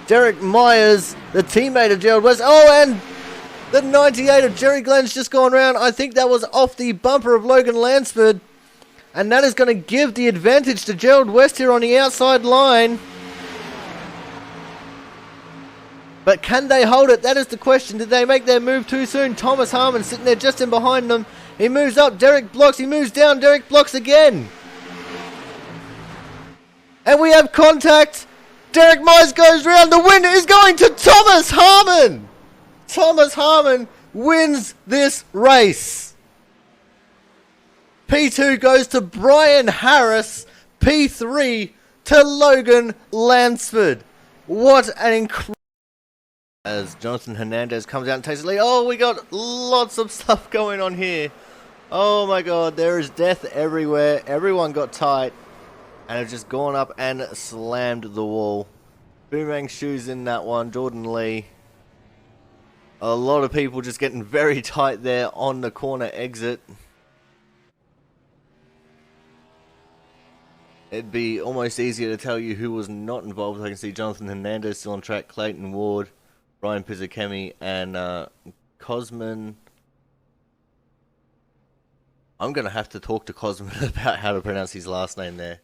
Derek Myers, the teammate of Gerald West. Oh, and the 98 of Jerry Glenn's just gone round. I think that was off the bumper of Logan Lansford. And that is going to give the advantage to Gerald West here on the outside line. But can they hold it? That is the question. Did they make their move too soon? Thomas Harmon sitting there just in behind them. He moves up. Derek blocks. He moves down. Derek blocks again. And we have contact. Derek Myers goes round. The win is going to Thomas Harmon. Thomas Harmon wins this race. P2 goes to Brian Harris. P3 to Logan Lansford. What an incredible... As Jonathan Hernandez comes out and takes the lead. Oh, we got lots of stuff going on here. Oh my god, there is death everywhere. Everyone got tight and have just gone up and slammed the wall. Boomerang shoes in that one. Jordan Lee. A lot of people just getting very tight there on the corner exit. It'd be almost easier to tell you who was not involved. I can see Jonathan Hernandez still on track, Clayton Ward, Ryan Pizzakemi, and Cosman. I'm going to have to talk to Cosman about how to pronounce his last name there.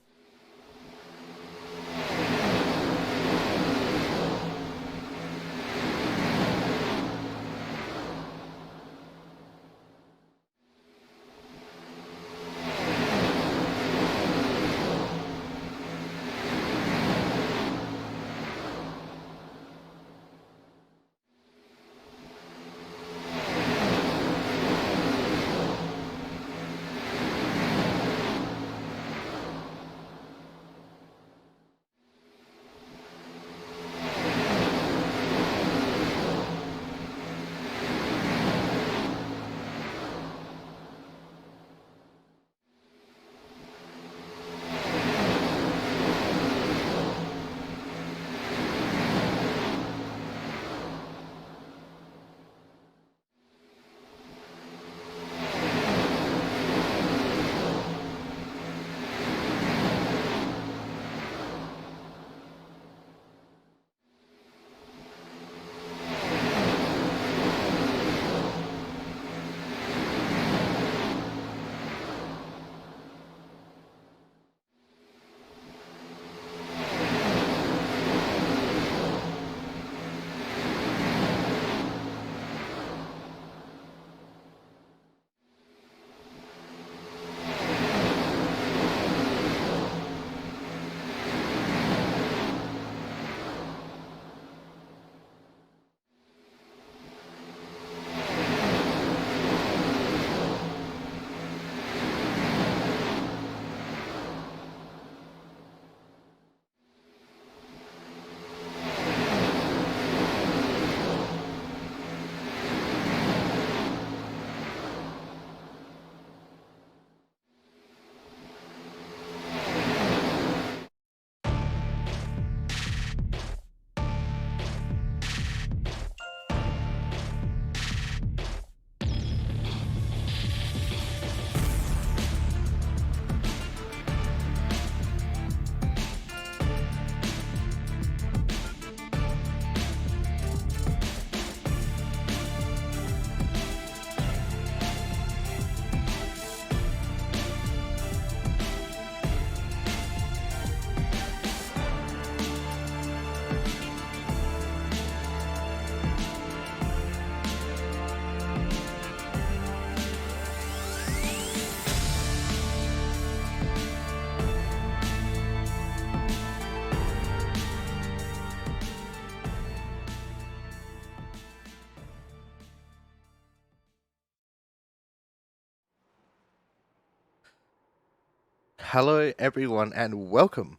Hello everyone and welcome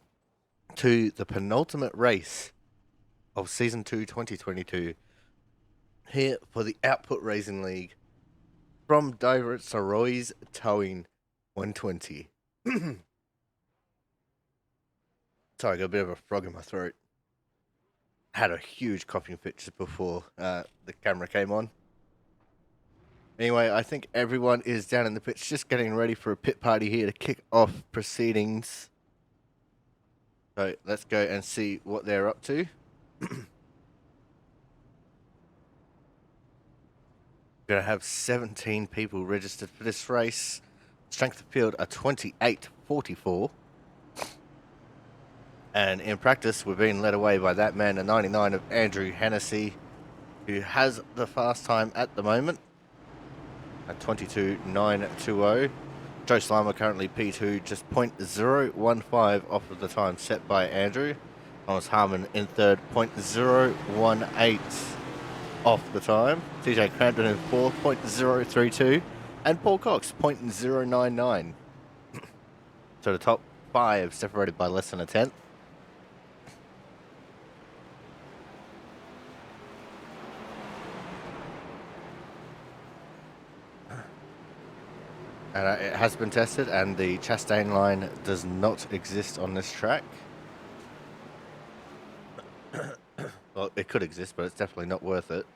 to the penultimate race of Season 2 2022 here for the Output Racing League from Dover Saroy's Towing 120. Sorry, I got a bit of a frog in my throat. Had a huge coughing fit just before the camera came on. Anyway, I think everyone is down in the pits just getting ready for a pit party here to kick off proceedings. So let's go and see what they're up to. Going to have 17 people registered for this race. Strength of field are 28.44. And in practice, we're being led away by that man, a 99 of Andrew Hennessy, who has the fast time at the moment at 22.920. Joe Slimer currently P2, just 0.015 off of the time set by Andrew. Thomas Harmon in third, 0.018 off the time. TJ Crampton in fourth, 0.032. And Paul Cox, 0.099. So the top five separated by less than a tenth. And it has been tested, and the Chastain line does not exist on this track. Well, it could exist, but it's definitely not worth it.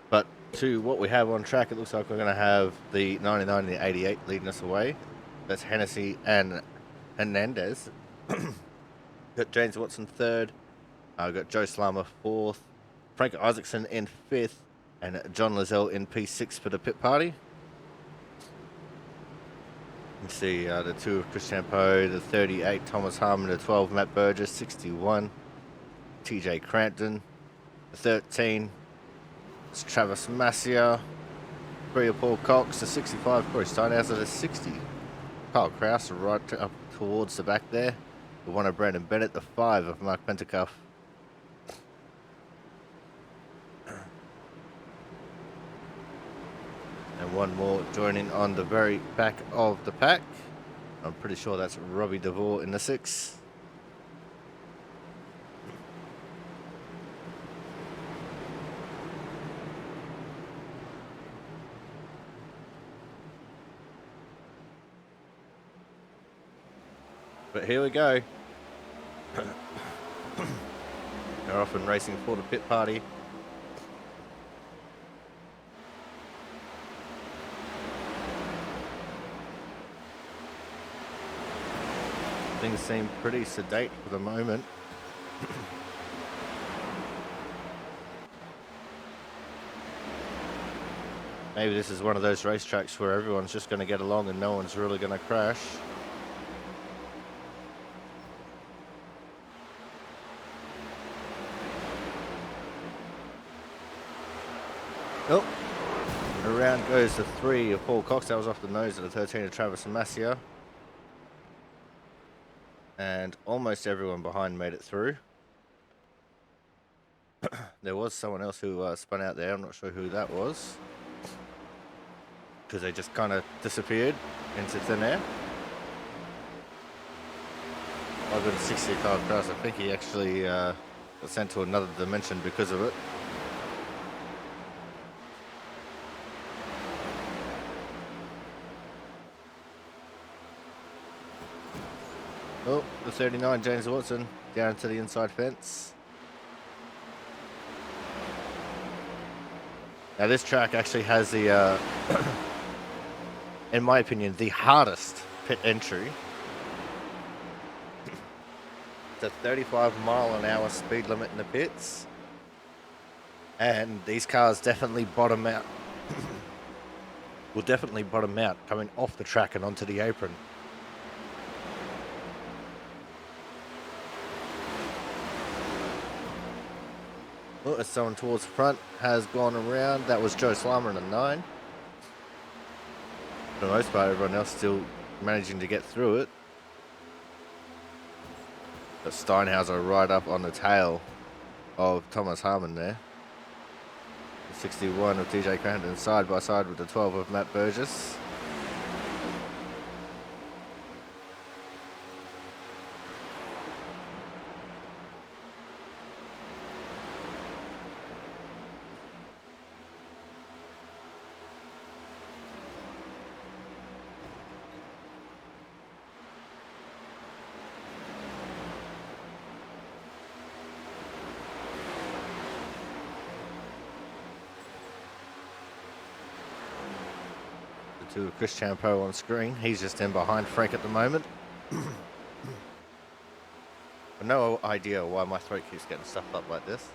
But to what we have on track, it looks like we're going to have the 99 and the 88 leading us away. That's Hennessy and Hernandez. Got James Watson third. We've got Joe Slammer fourth. Frank Isaacson in fifth. And John Lizelle in P6 for the pit party. You can see the 2 of Chris Champeau, the 38 Thomas Harmon, the 12 Matt Burgess, 61 TJ Crampton, the 13 it's Travis Massia, 3 of Paul Cox, the 65 Corey Steinhauser, the 60 Kyle Krause right up towards the back there, the 1 of Brandon Bennett, the 5 of Mark Pentacuff. And one more joining on the very back of the pack. I'm pretty sure that's Robbie DeVore in the 6. But here we go. They're off and racing for the pit party. Things seem pretty sedate for the moment. Maybe this is one of those racetracks where everyone's just going to get along and no one's really going to crash. Oh, around goes the 3 of Paul Cox. That was off the nose of the 13 of Travis Massia. And almost everyone behind made it through. There was someone else who spun out there. I'm not sure who that was, because they just kind of disappeared into thin air. I've got a 60 Kyle Krause. I think he actually got sent to another dimension because of it. Oh, the 39, James Watson, down to the inside fence. Now this track actually has the, in my opinion, the hardest pit entry. It's a 35-mile-an-hour speed limit in the pits. And these cars definitely bottom out. Will definitely bottom out coming off the track and onto the apron. Well, as someone towards the front has gone around. That was Joe Slimer in a 9. For the most part, everyone else still managing to get through it. But Steinhauser right up on the tail of Thomas Harmon there. The 61 of TJ Crampton side by side with the 12 of Matt Burgess. To Chris Champeau on screen. He's just in behind Frank at the moment. No idea why my throat keeps getting stuffed up like this.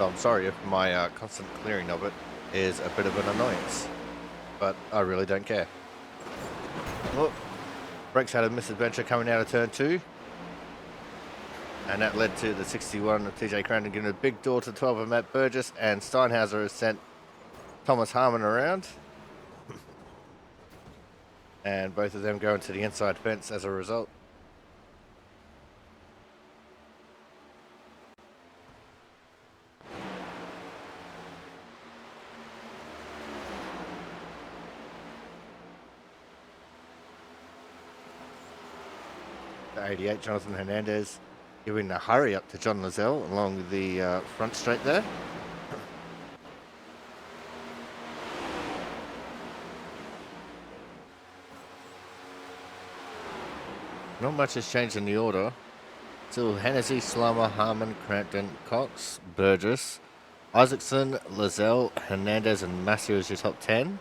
So I'm sorry if my constant clearing of it is a bit of an annoyance, but I really don't care. Look, Brex had a misadventure coming out of turn 2, and that led to the 61 of TJ Crandon giving a big door to 12 of Matt Burgess, and Steinhauser has sent Thomas Harmon around. And both of them going to the inside fence as a result. The 88, Jonathan Hernandez giving the hurry up to John Lozelle along the front straight there. Not much has changed in the order. Still Hennessy, Slummer, Harmon, Crampton, Cox, Burgess, Isaacson, Lozelle, Hernandez, and Massey is your top 10.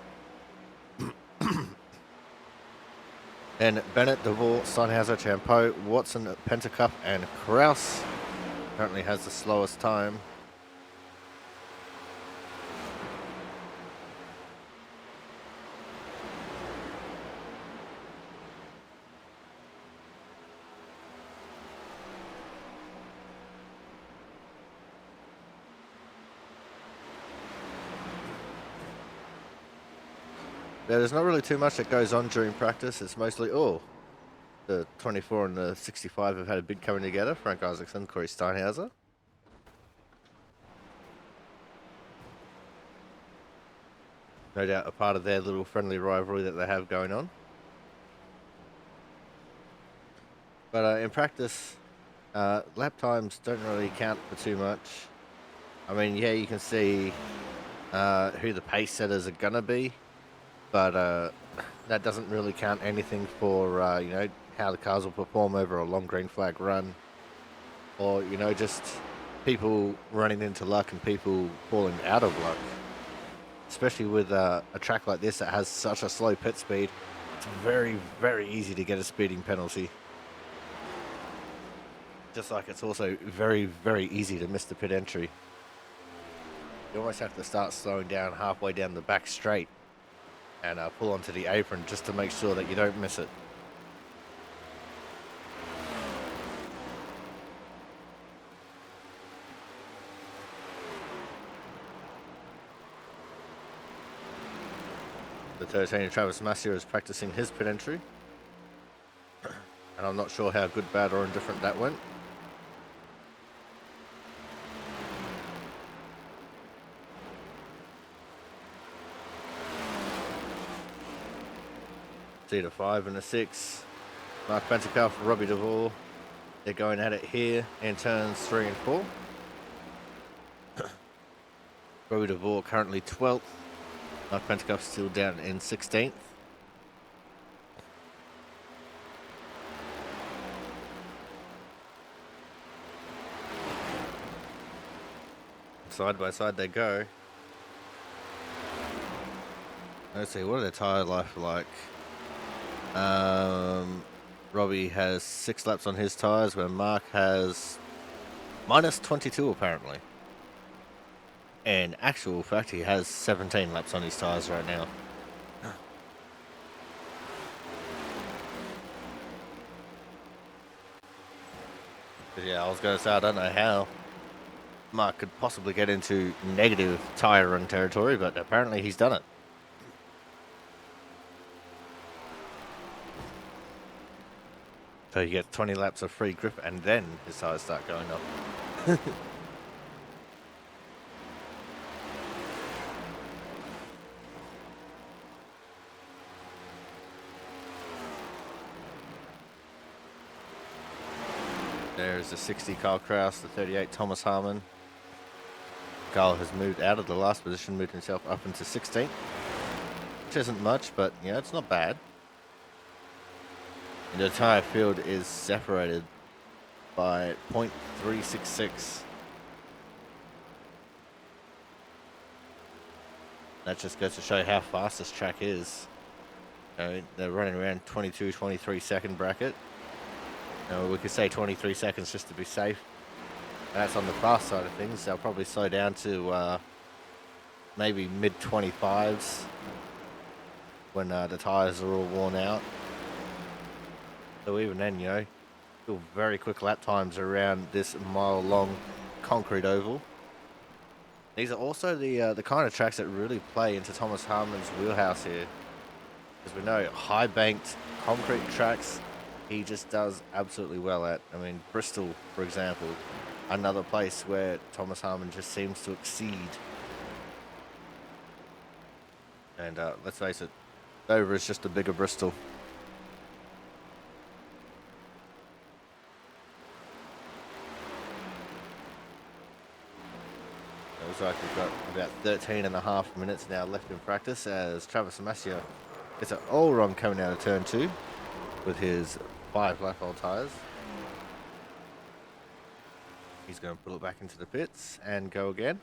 And Bennett, DeVore, Steinhauser, Champeau, Watson, Pentacup, and Kraus currently has the slowest time. Yeah, there's not really too much that goes on during practice. It's mostly, the 24 and the 65 have had a bid coming together. Frank Isaacson, Corey Steinhauser. No doubt a part of their little friendly rivalry that they have going on. But in practice, lap times don't really count for too much. I mean, yeah, you can see who the pace setters are going to be. But that doesn't really count anything for, how the cars will perform over a long green flag run. Or, just people running into luck and people falling out of luck. Especially with a track like this that has such a slow pit speed, it's very, very easy to get a speeding penalty. Just like it's also very, very easy to miss the pit entry. You almost have to start slowing down halfway down the back straight and pull onto the apron just to make sure that you don't miss it. The 13 Travis Massier is practicing his pit entry. And I'm not sure how good, bad or indifferent that went. See the 5 and the 6. Mark Pentacuff, Robbie DeVore. They're going at it here in turns 3 and 4. Robbie DeVore currently 12th. Mark Pentacuff still down in 16th. Side by side they go. Let's see, what are their tyre life like? Robbie has 6 laps on his tyres, where Mark has minus 22 apparently. In actual fact, he has 17 laps on his tyres right now. Yeah, I was going to say, I don't know how Mark could possibly get into negative tyre run territory, but apparently he's done it. So he gets 20 laps of free grip and then his tyres start going up. There's the 60 Kyle Kraus, the 38 Thomas Harmon. Kyle has moved out of the last position, moved himself up into 16th, which isn't much, but it's not bad. And the entire field is separated by 0.366. That just goes to show how fast this track is. They're running around 22, 23 second bracket. We could say 23 seconds just to be safe. That's on the fast side of things. They'll probably slow down to maybe mid-25s when the tyres are all worn out. So even then, you know, still very quick lap times around this mile-long concrete oval. These are also the kind of tracks that really play into Thomas Harmon's wheelhouse here. Because we know high-banked concrete tracks, he just does absolutely well at. I mean, Bristol, for example, another place where Thomas Harmon just seems to exceed. And let's face it, Dover is just a bigger Bristol. It looks like we've got about 13 and a half minutes now left in practice as Travis Amasia gets an all wrong coming out of turn 2 with his 5 lap old tyres. He's going to pull it back into the pits and go again.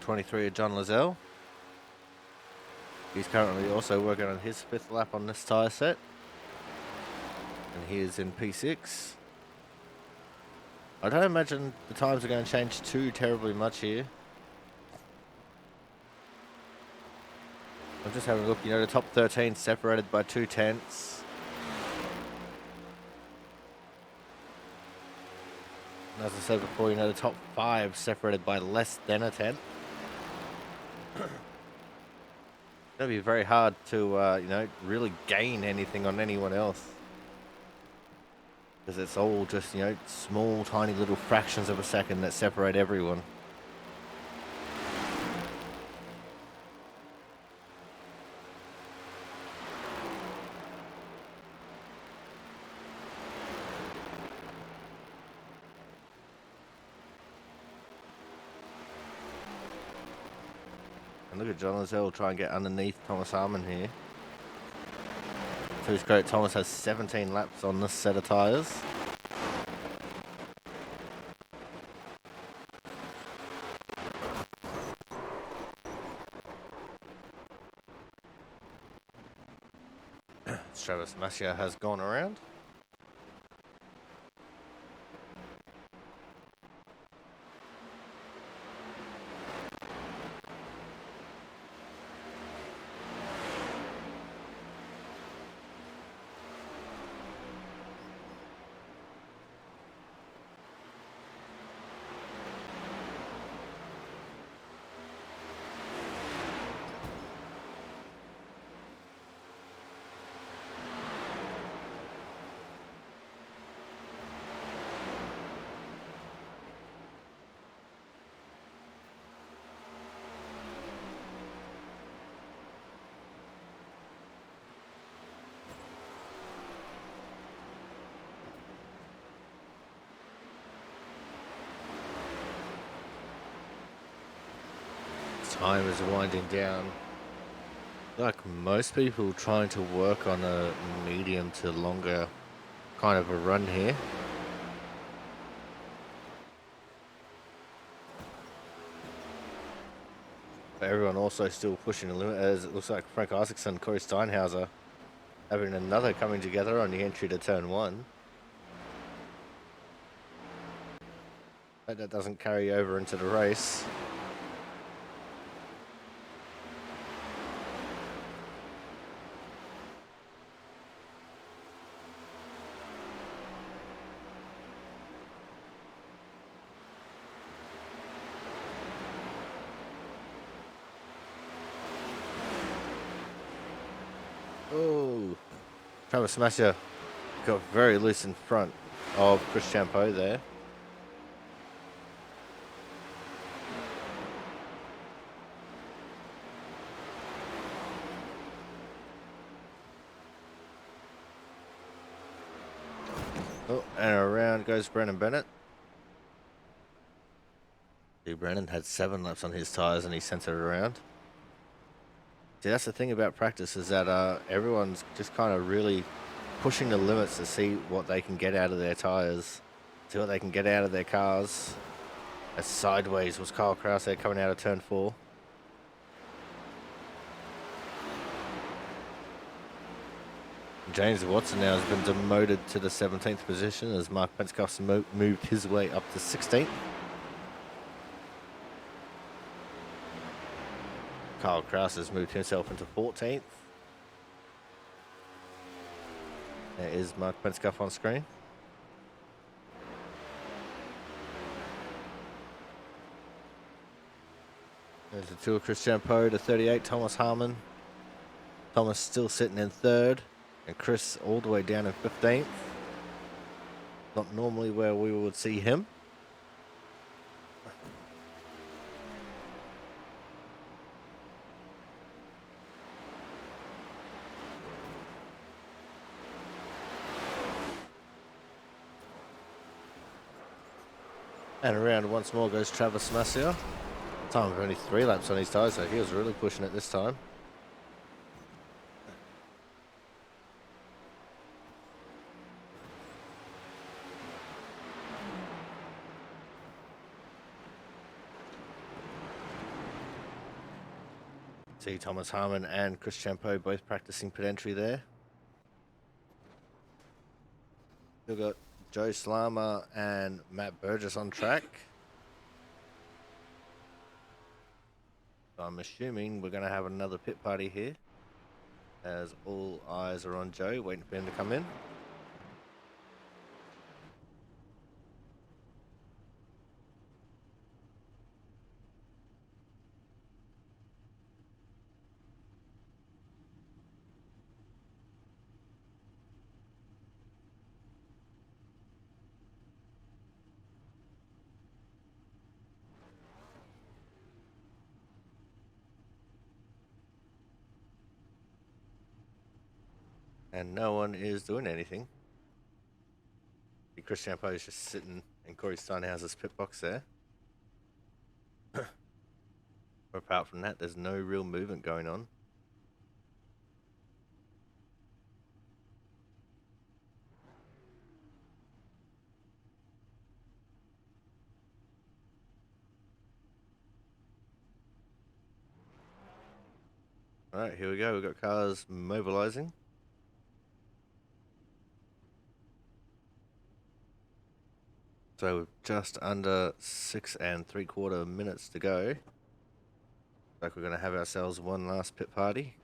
23 of John Lozelle. He's currently also working on his 5th lap on this tyre set. And he is in P6. I don't imagine the times are going to change too terribly much here. I'm just having a look, you know, the top 13 separated by 2 tenths. And as I said before, you know, the top 5 separated by less than a tenth. It's going to be very hard to, you know, really gain anything on anyone else. Because it's all just, you know, small, tiny little fractions of a second that separate everyone. And look at John Lozelle try and get underneath Thomas Harmon here. To his credit, Thomas has 17 laps on this set of tyres. Travis Masia has gone around. Time is winding down. Like most people trying to work on a medium to longer kind of a run here. But everyone also still pushing the limit, as it looks like Frank Isaacson, Corey Steinhauser having another coming together on the entry to turn 1. But that doesn't carry over into the race. Oh, Travis Smasher got very loose in front of Chris Champeau there. Oh, and around goes Brennan Bennett. See, Brennan had 7 laps on his tyres and he sent it around. See, that's the thing about practice, is that everyone's just kind of really pushing the limits to see what they can get out of their tyres, see what they can get out of their cars. As sideways was Kyle Krause there coming out of turn 4. James Watson now has been demoted to the 17th position as Mark Penskoff's moved his way up to 16th. Kyle Kraus has moved himself into 14th. There is Mark Penskoff on screen. There's the two of Christian Poe to 38, Thomas Harmon. Thomas still sitting in 3rd, and Chris all the way down in 15th. Not normally where we would see him. And around once more goes Travis Massier. Time of only 3 laps on his tyres, so he was really pushing it this time. See Thomas Harmon and Chris Champeau both practicing pit entry there. We've got Joe Slama and Matt Burgess on track. So I'm assuming we're going to have another pit party here, as all eyes are on Joe, waiting for him to come in. And no one is doing anything. Chris Champeau is just sitting in Corey Steinhauser's pit box there. Apart from that, there's no real movement going on. Alright, here we go. We've got cars mobilizing. So just under 6 3/4 minutes to go. Like we're going to have ourselves one last pit party.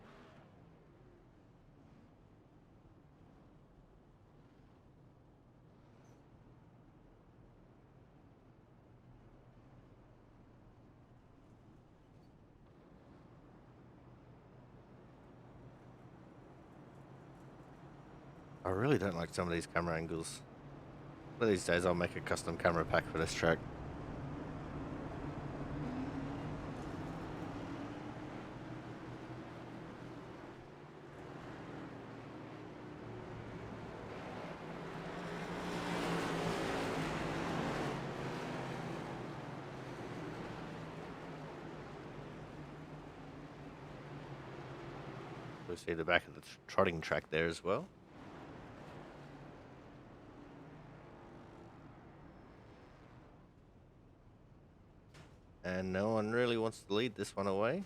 I really don't like some of these camera angles. One of these days I'll make a custom camera pack for this track. We see the back of the trotting track there as well. And no one really wants to lead this one away,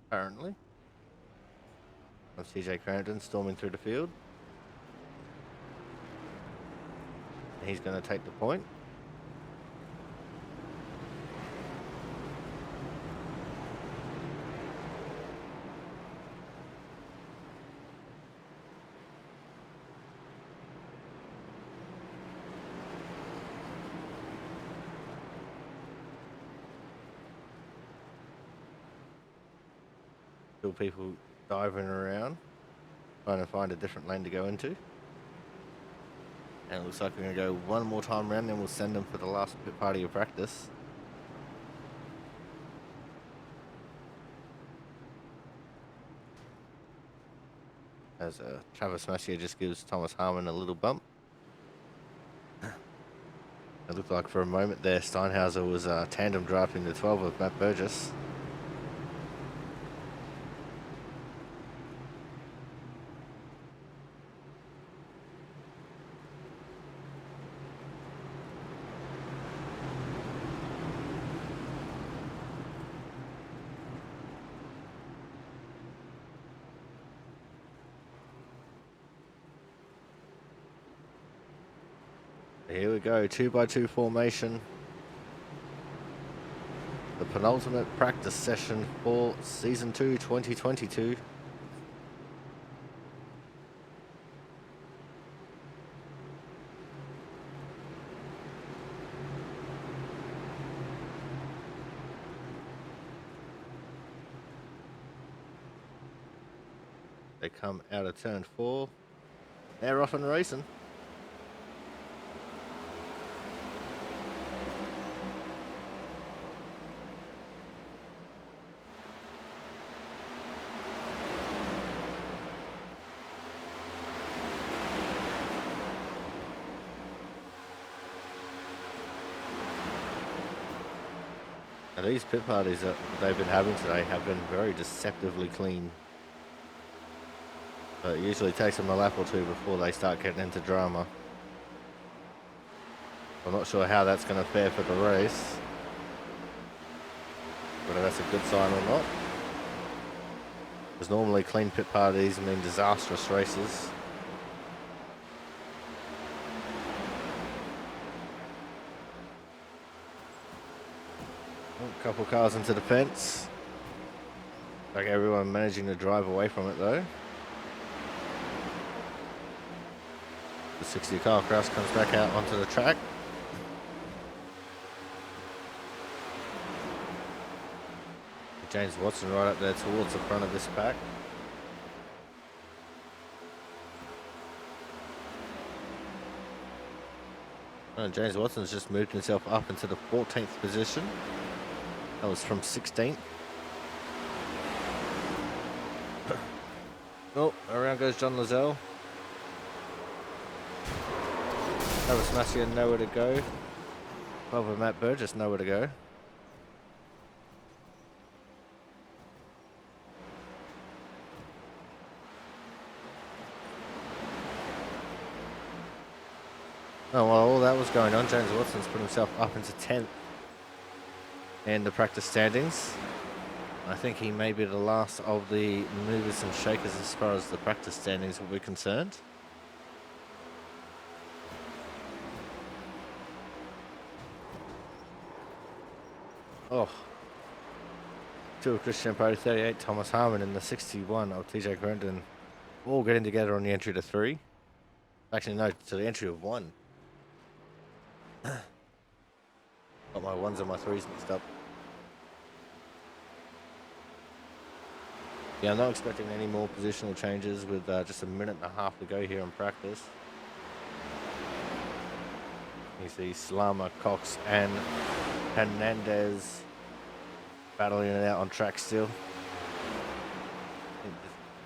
apparently. TJ Crampton storming through the field. He's going to take the point. Still people diving around, trying to find a different lane to go into. And it looks like we're going to go one more time around, then we'll send them for the last pit party of practice. As Travis Massier just gives Thomas Harmon a little bump. It looked like for a moment there Steinhauser was tandem drafting the 12 of Matt Burgess. Here we go, 2x2 formation. The penultimate practice session for Season 2 2022. They come out of turn 4. They're off and racing. And these pit parties that they've been having today have been very deceptively clean. But it usually takes them a lap or two before they start getting into drama. I'm not sure how that's going to fare for the race. Whether that's a good sign or not. Because normally clean pit parties mean disastrous races. A couple cars into the fence. Like everyone managing to drive away from it though. The 60 car cross comes back out onto the track. James Watson right up there towards the front of this pack. And James Watson's just moved himself up into the 14th position. That was from 16th. Oh, around goes John Lazelle. Travis Massier nowhere to go. Over Matt Burgess nowhere to go. Oh, while all that was going on, James Watson's put himself up into 10th in the practice standings. I think he may be the last of the movers and shakers as far as the practice standings will be concerned. Oh. 2 of Christian Pro, 38 Thomas Harmon, and the 61 of TJ Grandin all getting together on the entry to 3. Actually, no, to the entry of 1. Got my 1s and my 3s mixed up. Yeah, I'm not expecting any more positional changes with just a minute and a half to go here in practice. You see Slama, Cox and Hernandez battling it out on track still.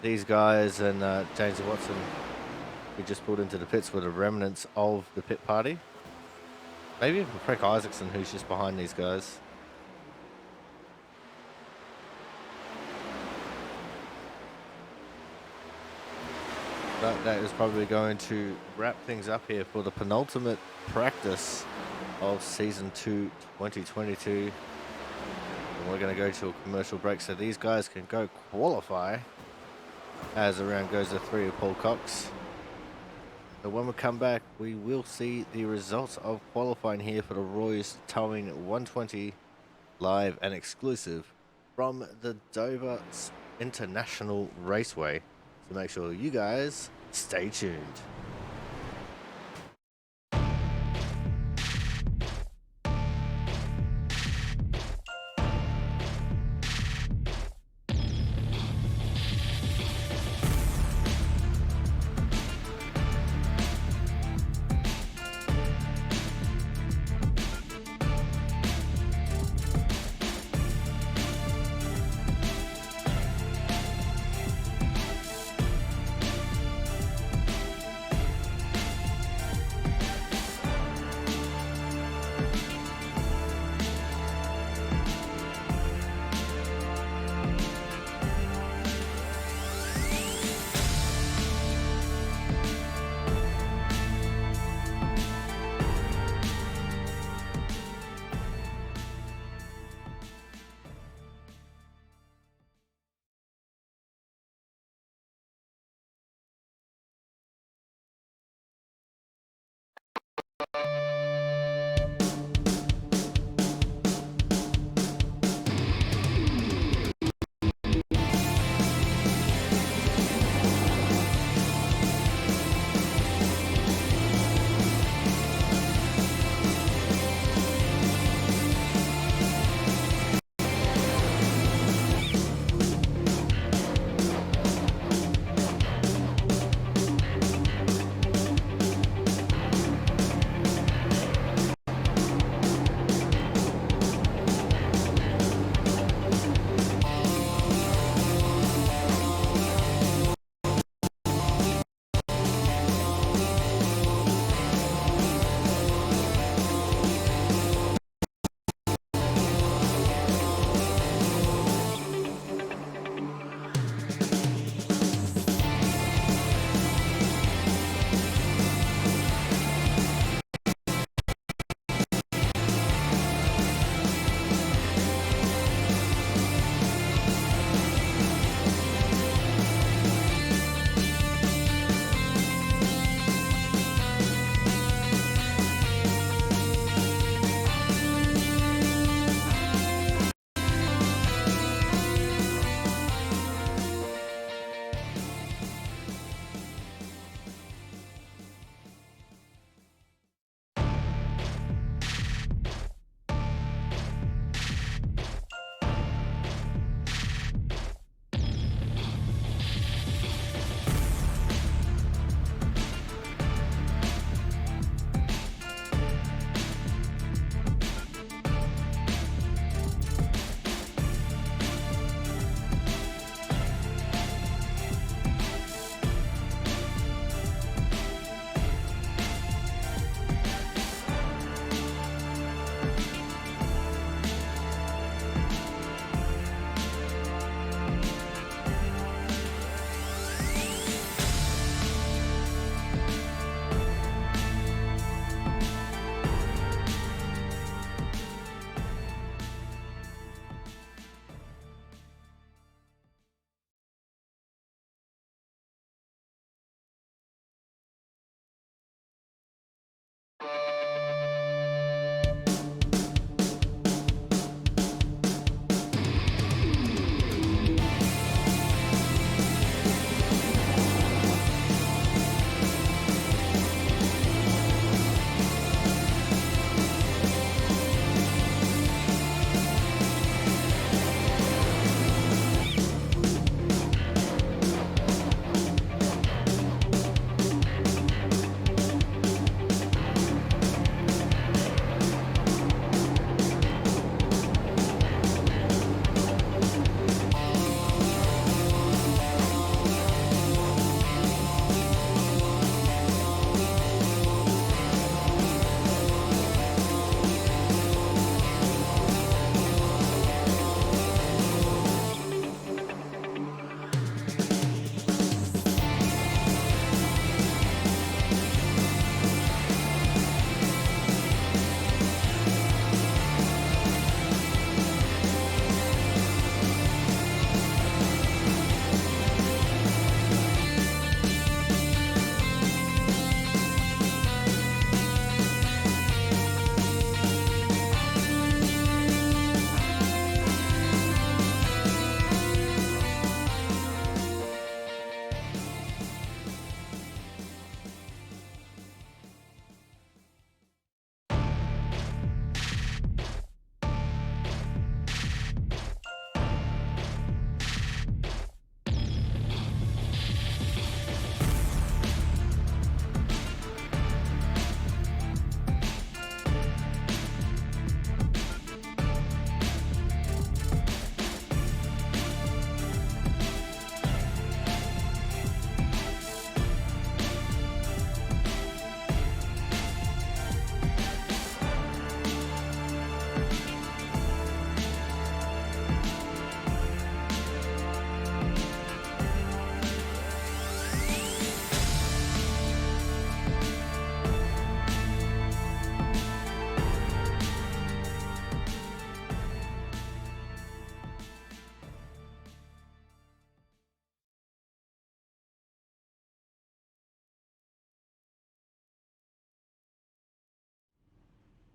These guys and James Watson, who just pulled into the pits, were the remnants of the pit party. Maybe even Frank Isaacson, who's just behind these guys. But that is probably going to wrap things up here for the penultimate practice of Season 2 2022. And we're going to go to a commercial break so these guys can go qualify as around goes the 3 of Paul Cox. So when we come back, we will see the results of qualifying here for the Roy's Towing 120 live and exclusive from the Dover International Raceway. So make sure you guys stay tuned.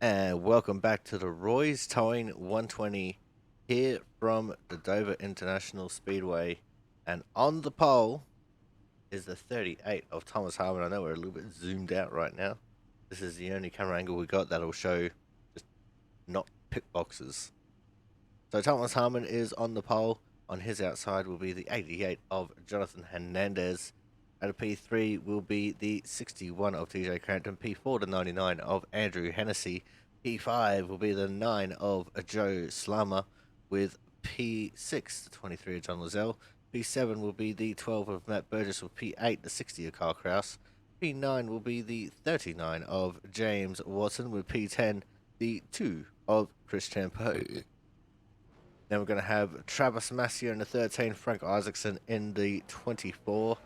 And welcome back to the Roy's Towing 120 here from the Dover International Speedway. And on the pole is the 38 of Thomas Harmon. I know we're a little bit zoomed out right now. This is the only camera angle we got that'll show just not pit boxes. So Thomas Harmon is on the pole. On his outside will be the 88 of Jonathan Hernandez. At a P3 will be the 61 of TJ Crampton, P4 the 99 of Andrew Hennessy, P5 will be the 9 of Joe Slammer, with P6 the 23 of John Lozelle, P7 will be the 12 of Matt Burgess, with P8 the 60 of Carl Kraus, P9 will be the 39 of James Watson, with P10 the 2 of Chris Champeau. Then we're going to have Travis Massier in the 13, Frank Isaacson in the 24,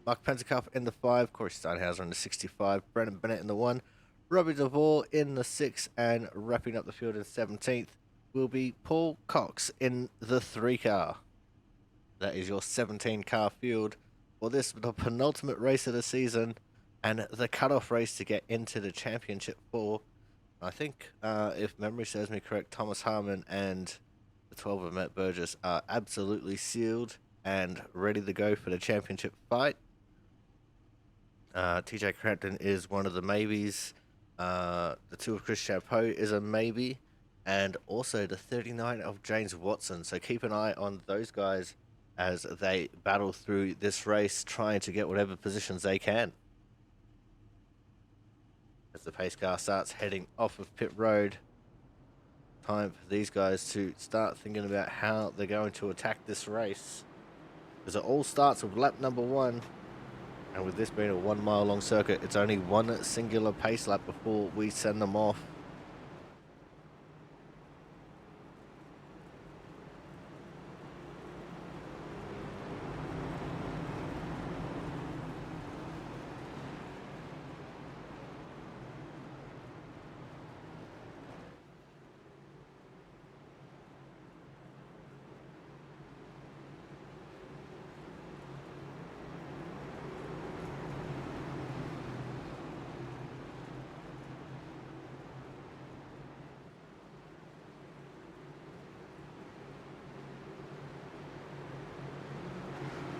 Mark Pentecoff in the 5, Corey Steinhauser in the 65, Brendan Bennett in the 1, Robbie DeVore in the 6, and wrapping up the field in 17th will be Paul Cox in the 3 car. That is your 17 car field for this, the penultimate race of the season and the cutoff race to get into the championship 4. I think, if memory serves me correct, Thomas Harmon and the 12 of Matt Burgess are absolutely sealed and ready to go for the championship fight. TJ Crampton is one of the maybes. The 2 of Chris Champeau is a maybe. And also the 39 of James Watson. So keep an eye on those guys as they battle through this race, trying to get whatever positions they can. As the pace car starts heading off of pit road, time for these guys to start thinking about how they're going to attack this race. Because it all starts with lap number 1. And with this being a 1 mile long circuit, it's only one singular pace lap before we send them off.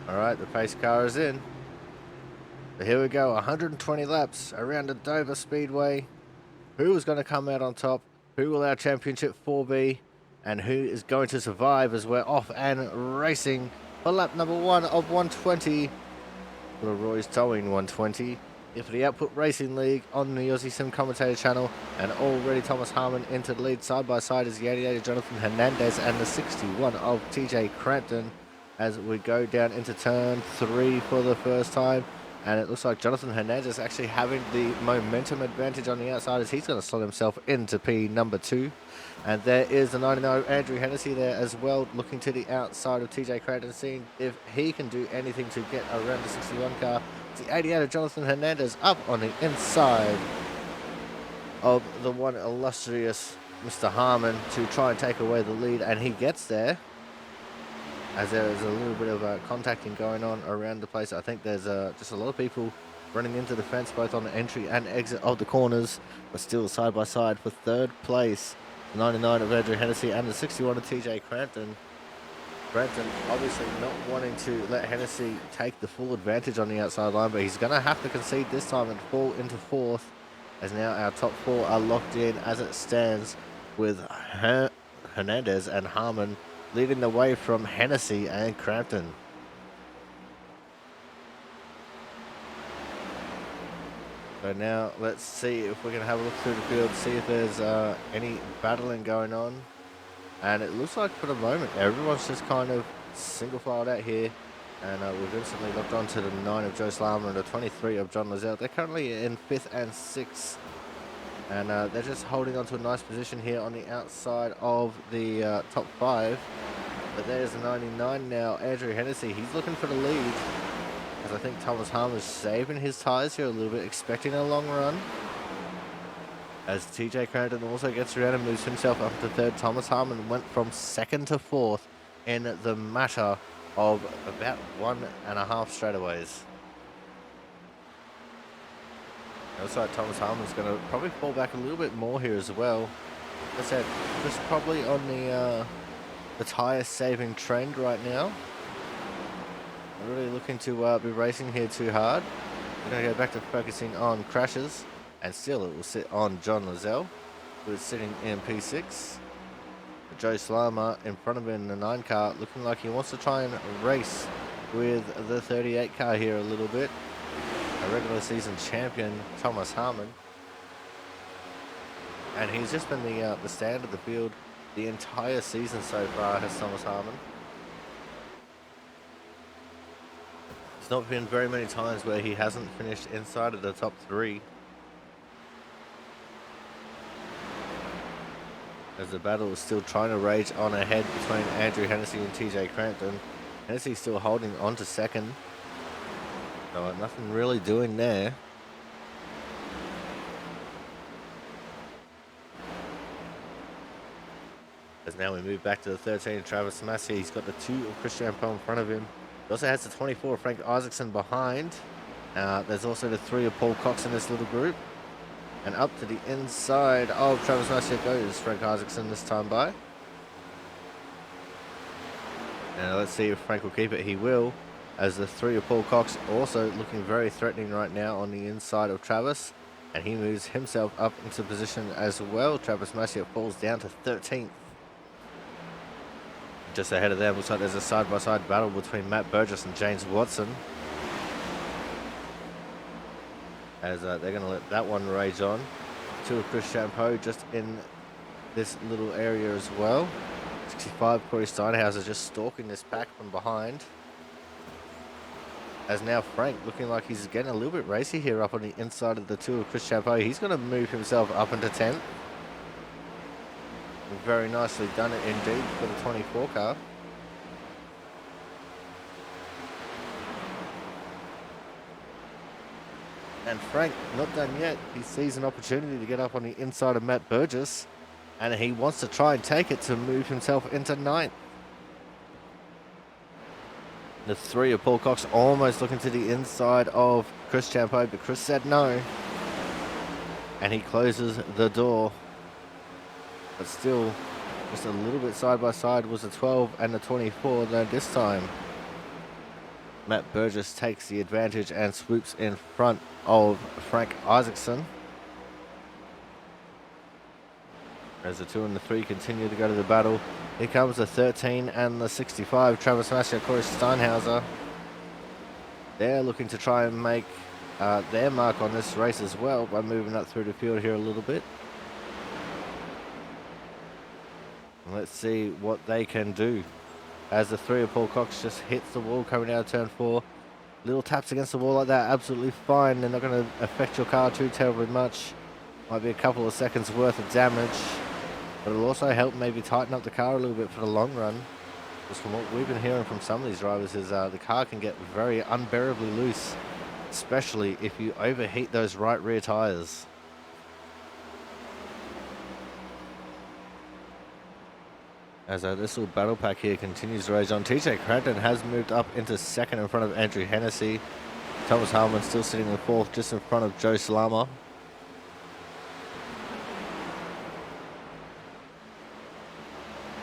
Alright, the pace car is in. So here we go, 120 laps around the Dover Speedway. Who is going to come out on top? Who will our championship 4 be? And who is going to survive as we're off and racing for lap number 1 of 120 for the Roy's Towing 120. Here for the Output Racing League on the Aussie Sim Commentator channel. And already Thomas Harmon into the lead. Side by side is the 88 of Jonathan Hernandez and the 61 of TJ Crampton, as we go down into turn 3 for the first time. And it looks like Jonathan Hernandez actually having the momentum advantage on the outside, as he's going to slot himself into P number 2. And there is the 99 Andrew Hennessy there as well, looking to the outside of TJ Crampton, seeing if he can do anything to get around the 61 car. It's the 88 of Jonathan Hernandez up on the inside of the one illustrious Mr. Harmon to try and take away the lead, and he gets there, as there is a little bit of contacting going on around the place. I think there's just a lot of people running into the fence, both on the entry and exit of the corners, but still side by side for third place. The 99 of Andrew Hennessy and the 61 of TJ Crampton. Crampton obviously not wanting to let Hennessy take the full advantage on the outside line, but he's going to have to concede this time and fall into 4th, as now our top 4 are locked in as it stands, with Hernandez and Harmon leading the way from Hennessy and Crampton. So now let's see if we can have a look through the field, see if there's any battling going on. And it looks like for the moment everyone's just kind of single filed out here. And we've instantly locked on to the 9 of Joe Slammer and the 23 of John Lozelle. They're currently in 5th and 6th. And they're just holding on to a nice position here on the outside of the top 5. But there's the 99 now, Andrew Hennessy. He's looking for the lead, as I think Thomas Harmon is saving his tyres here a little bit, expecting a long run. As TJ Crampton also gets around and moves himself up to 3rd. Thomas Harmon went from 2nd to 4th in the matter of about 1.5 straightaways. Looks like Thomas Harmon's going to probably fall back a little bit more here as well. As I said, just probably on the tyre saving trend right now. Not really looking to be racing here too hard. We're going to go back to focusing on crashes, and still it will sit on John Lozelle, who is sitting in P6. Joe Slama in front of him in the 9 car, looking like he wants to try and race with the 38 car here a little bit. A regular season champion, Thomas Harmon. And he's just been the stand of the field the entire season so far, has Thomas Harmon. There's not been very many times where he hasn't finished inside of the top 3. As the battle is still trying to rage on ahead between Andrew Hennessy and TJ Crampton. Hennessy still holding on to second. So nothing really doing there. As now we move back to the 13, Travis Massey. He's got the 2 of Chris Champeau in front of him. He also has the 24 of Frank Isaacson behind. There's also the 3 of Paul Cox in this little group. And up to the inside of Travis Massey goes Frank Isaacson this time by. And let's see if Frank will keep it. He will, as the 3 of Paul Cox also looking very threatening right now on the inside of Travis. And he moves himself up into position as well. Travis Massey falls down to 13th. Just ahead of them, looks like there's a side-by-side battle between Matt Burgess and James Watson. As they're going to let that one rage on. 2 of Chris Champeau just in this little area as well. 65, Corey Steinhauser just stalking this pack from behind. As now Frank looking like he's getting a little bit racy here up on the inside of the 2 of Chris Champeau. He's going to move himself up into 10th. Very nicely done it indeed for the 24 car. And Frank, not done yet. He sees an opportunity to get up on the inside of Matt Burgess. And he wants to try and take it to move himself into 9th. The 3 of Paul Cox almost looking to the inside of Chris Champeau, but Chris said no. And he closes the door. But still, just a little bit side by side was the 12 and the 24, though this time Matt Burgess takes the advantage and swoops in front of Frank Isaacson. As the 2 and the 3 continue to go to the battle. Here comes the 13 and the 65, Travis Massey, Corey Steinhauser. They're looking to try and make their mark on this race as well by moving up through the field here a little bit. And let's see what they can do. As the 3 of Paul Cox just hits the wall coming out of turn 4. Little taps against the wall like that, absolutely fine. They're not going to affect your car too terribly much. Might be a couple of seconds worth of damage. But it'll also help maybe tighten up the car a little bit for the long run. Because from what we've been hearing from some of these drivers is the car can get very unbearably loose. Especially if you overheat those right rear tyres. As this little battle pack here continues to rage on. TJ Crampton has moved up into 2nd in front of Andrew Hennessy. Thomas Harmon still sitting in 4th just in front of Joe Slama.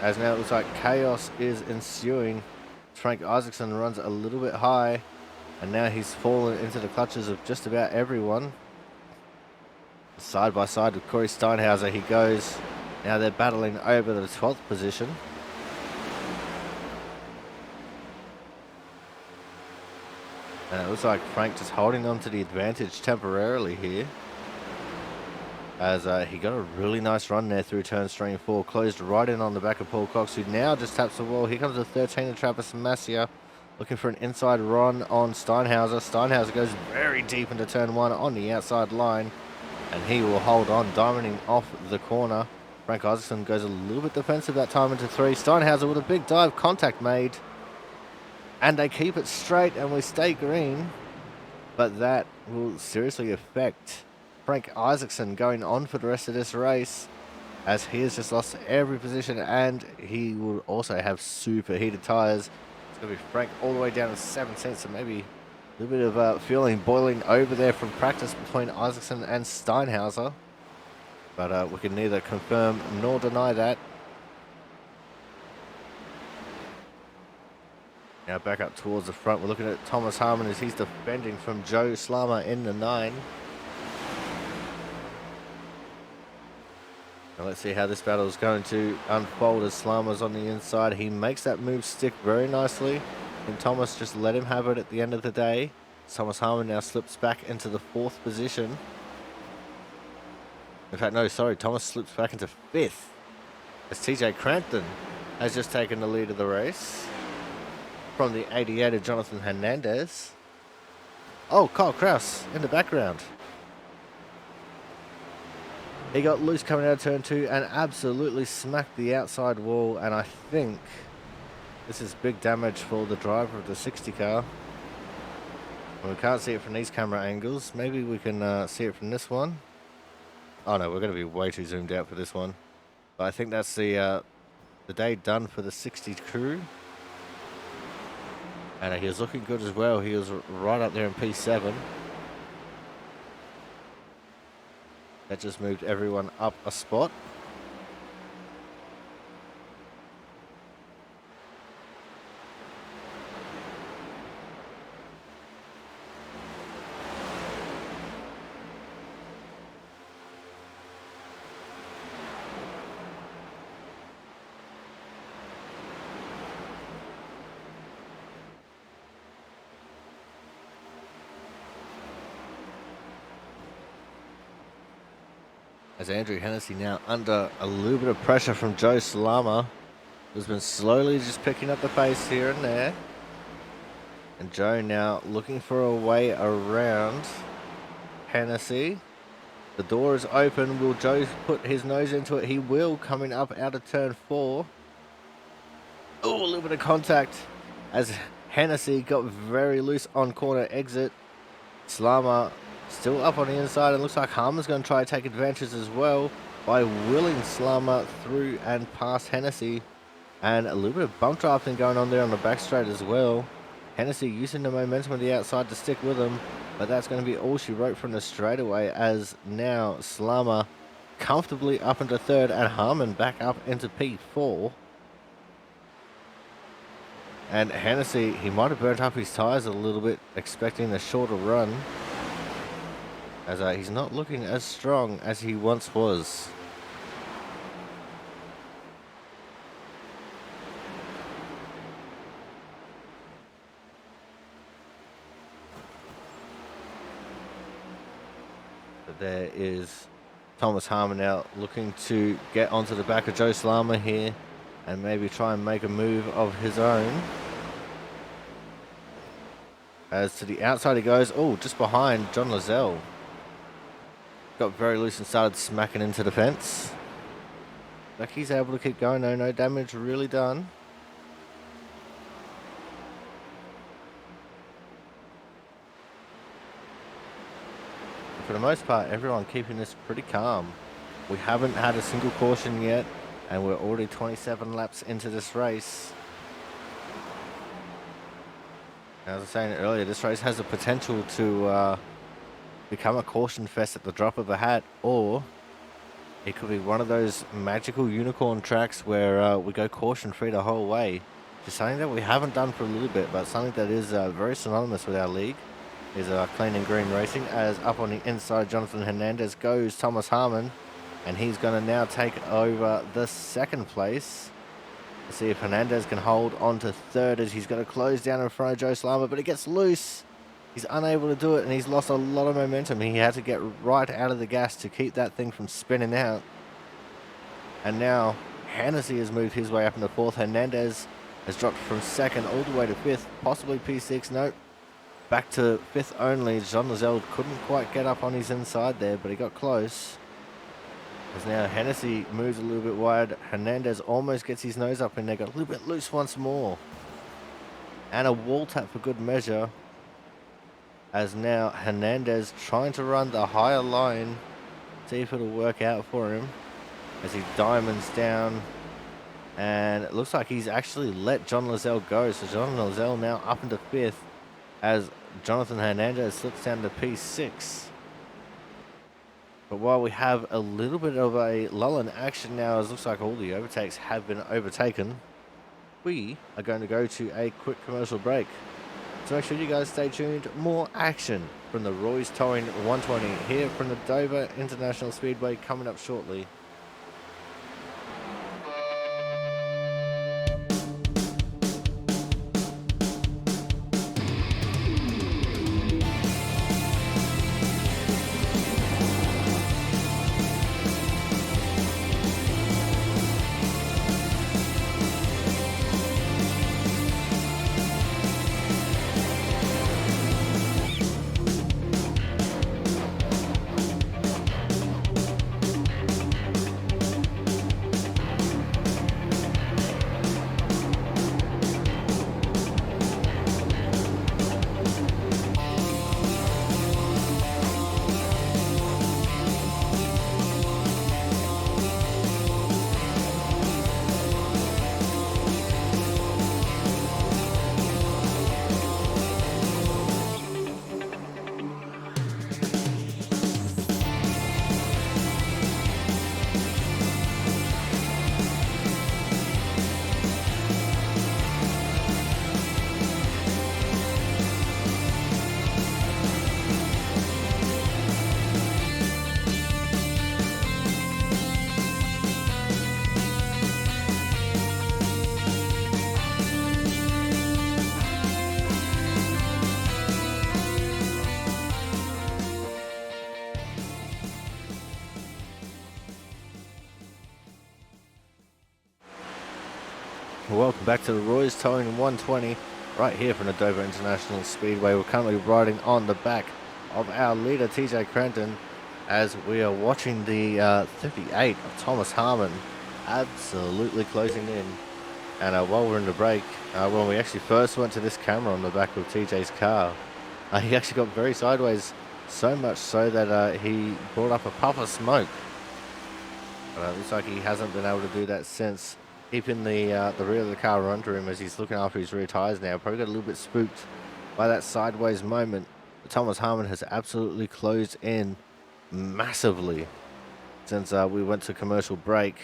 As now it looks like chaos is ensuing. Frank Isaacson runs a little bit high. And now he's fallen into the clutches of just about everyone. Side by side with Corey Steinhauser he goes. Now they're battling over the 12th position. And it looks like Frank just holding on to the advantage temporarily here. As he got a really nice run there through turn 3 and 4. Closed right in on the back of Paul Cox, who now just taps the wall. Here comes the 13 of Travis Massey, looking for an inside run on Steinhauser. Steinhauser goes very deep into turn 1 on the outside line. And he will hold on, diamonding off the corner. Frank Isaacson goes a little bit defensive that time into 3. Steinhauser with a big dive, contact made. And they keep it straight and we stay green. But that will seriously affect Frank Isaacson going on for the rest of this race, as he has just lost every position and he will also have super heated tyres. It's going to be Frank all the way down to 17th, so maybe A little bit of feeling boiling over there from practice between Isaacson and Steinhauser. But we can neither confirm nor deny that. Now back up towards the front. We're looking at Thomas Harmon as he's defending from Joe Slama in the 9. Now let's see how this battle is going to unfold as Slama's on the inside. He makes that move stick very nicely. And Thomas just let him have it at the end of the day. Thomas Harmon now slips back into the 4th position. In fact, no, sorry, Thomas slips back into 5th. As TJ Crampton has just taken the lead of the race from the 88 of Jonathan Hernandez. Oh, Kyle Kraus in the background. He got loose coming out of turn 2 and absolutely smacked the outside wall. And I think this is big damage for the driver of the 60 car. And we can't see it from these camera angles. Maybe we can see it from this one. Oh no, we're going to be way too zoomed out for this one. But I think that's the day done for the 60 crew. And he was looking good as well. He was right up there in P7. That just moved everyone up a spot. As Andrew Hennessy now under a little bit of pressure from Joe Slama, who's been slowly just picking up the pace here and there. And Joe now looking for a way around Hennessy. The door is open. Will Joe put his nose into it? He will, coming up out of turn 4. Oh, a little bit of contact as Hennessy got very loose on corner exit. Slama still up on the inside, and looks like Harmon's going to try to take advantage as well by willing Slama through and past Hennessy. And a little bit of bump drafting going on there on the back straight as well. Hennessy using the momentum of the outside to stick with him, but that's going to be all she wrote from the straightaway, as now Slama comfortably up into 3rd and Harmon back up into P4. And Hennessy, he might have burnt up his tyres a little bit, expecting a shorter run, as he's not looking as strong as he once was. But there is Thomas Harmon now looking to get onto the back of Joe Slama here and maybe try and make a move of his own. As to the outside he goes. Oh, just behind John Lozelle. Got very loose and started smacking into the fence. Like he's able to keep going though, no damage really done. But for the most part, everyone keeping this pretty calm. We haven't had a single caution yet, and we're already 27 laps into this race. As I was saying earlier, this race has the potential to become a caution fest at the drop of a hat, or it could be one of those magical unicorn tracks where we go caution free the whole way. Just something that we haven't done for a little bit, but something that is very synonymous with our league is clean and green racing. As up on the inside, Jonathan Hernandez goes Thomas Harmon, and he's going to now take over the 2nd place. Let's see if Hernandez can hold on to 3rd, as he's going to close down in front of Joe Slama, but it gets loose. He's unable to do it, and he's lost a lot of momentum. He had to get right out of the gas to keep that thing from spinning out. And now Hennessy has moved his way up into 4th. Hernandez has dropped from 2nd all the way to 5th, possibly P6. Nope. Back to 5th only. Jean Lozelle couldn't quite get up on his inside there, but he got close. As now Hennessy moves a little bit wide. Hernandez almost gets his nose up in there. Got a little bit loose once more. And a wall tap for good measure. As now Hernandez trying to run the higher line. See if it'll work out for him. As he diamonds down. And it looks like he's actually let John Lozelle go. So John Lozelle now up into 5th. As Jonathan Hernandez slips down to P6. But while we have a little bit of a lull in action now, as it looks like all the overtakes have been overtaken, we are going to go to a quick commercial break. So make sure you guys stay tuned. More action from the Roy's Towing 120 here from the Dover International Speedway coming up shortly. Welcome back to the Roy's Towing 120, right here from the Dover International Speedway. We're currently riding on the back of our leader, TJ Cranton, as we are watching the 38 of Thomas Harmon absolutely closing in. And while we're in the break, when we actually first went to this camera on the back of TJ's car, he actually got very sideways, so much so that he brought up a puff of smoke. But it looks like he hasn't been able to do that since. Keeping the rear of the car under him as he's looking after his rear tyres now. Probably got a little bit spooked by that sideways moment. But Thomas Harmon has absolutely closed in massively since we went to commercial break.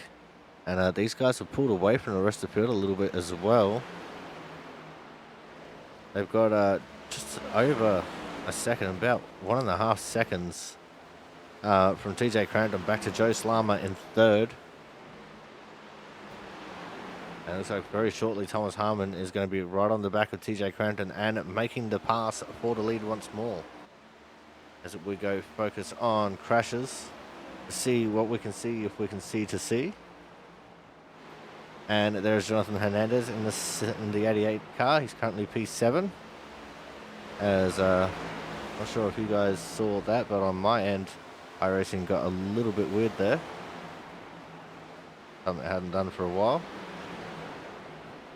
And these guys have pulled away from the rest of the field a little bit as well. They've got just over a second, about 1.5 seconds from TJ Cranton back to Joe Slama in third. And it looks like very shortly Thomas Harmon is going to be right on the back of TJ Cranton and making the pass for the lead once more. As we go focus on crashes, see what we can see, if we can see to see. And there's Jonathan Hernandez in the 88 car. He's currently P7. As not sure if you guys saw that, but on my end, iRacing got a little bit weird there. Something it hadn't done for a while.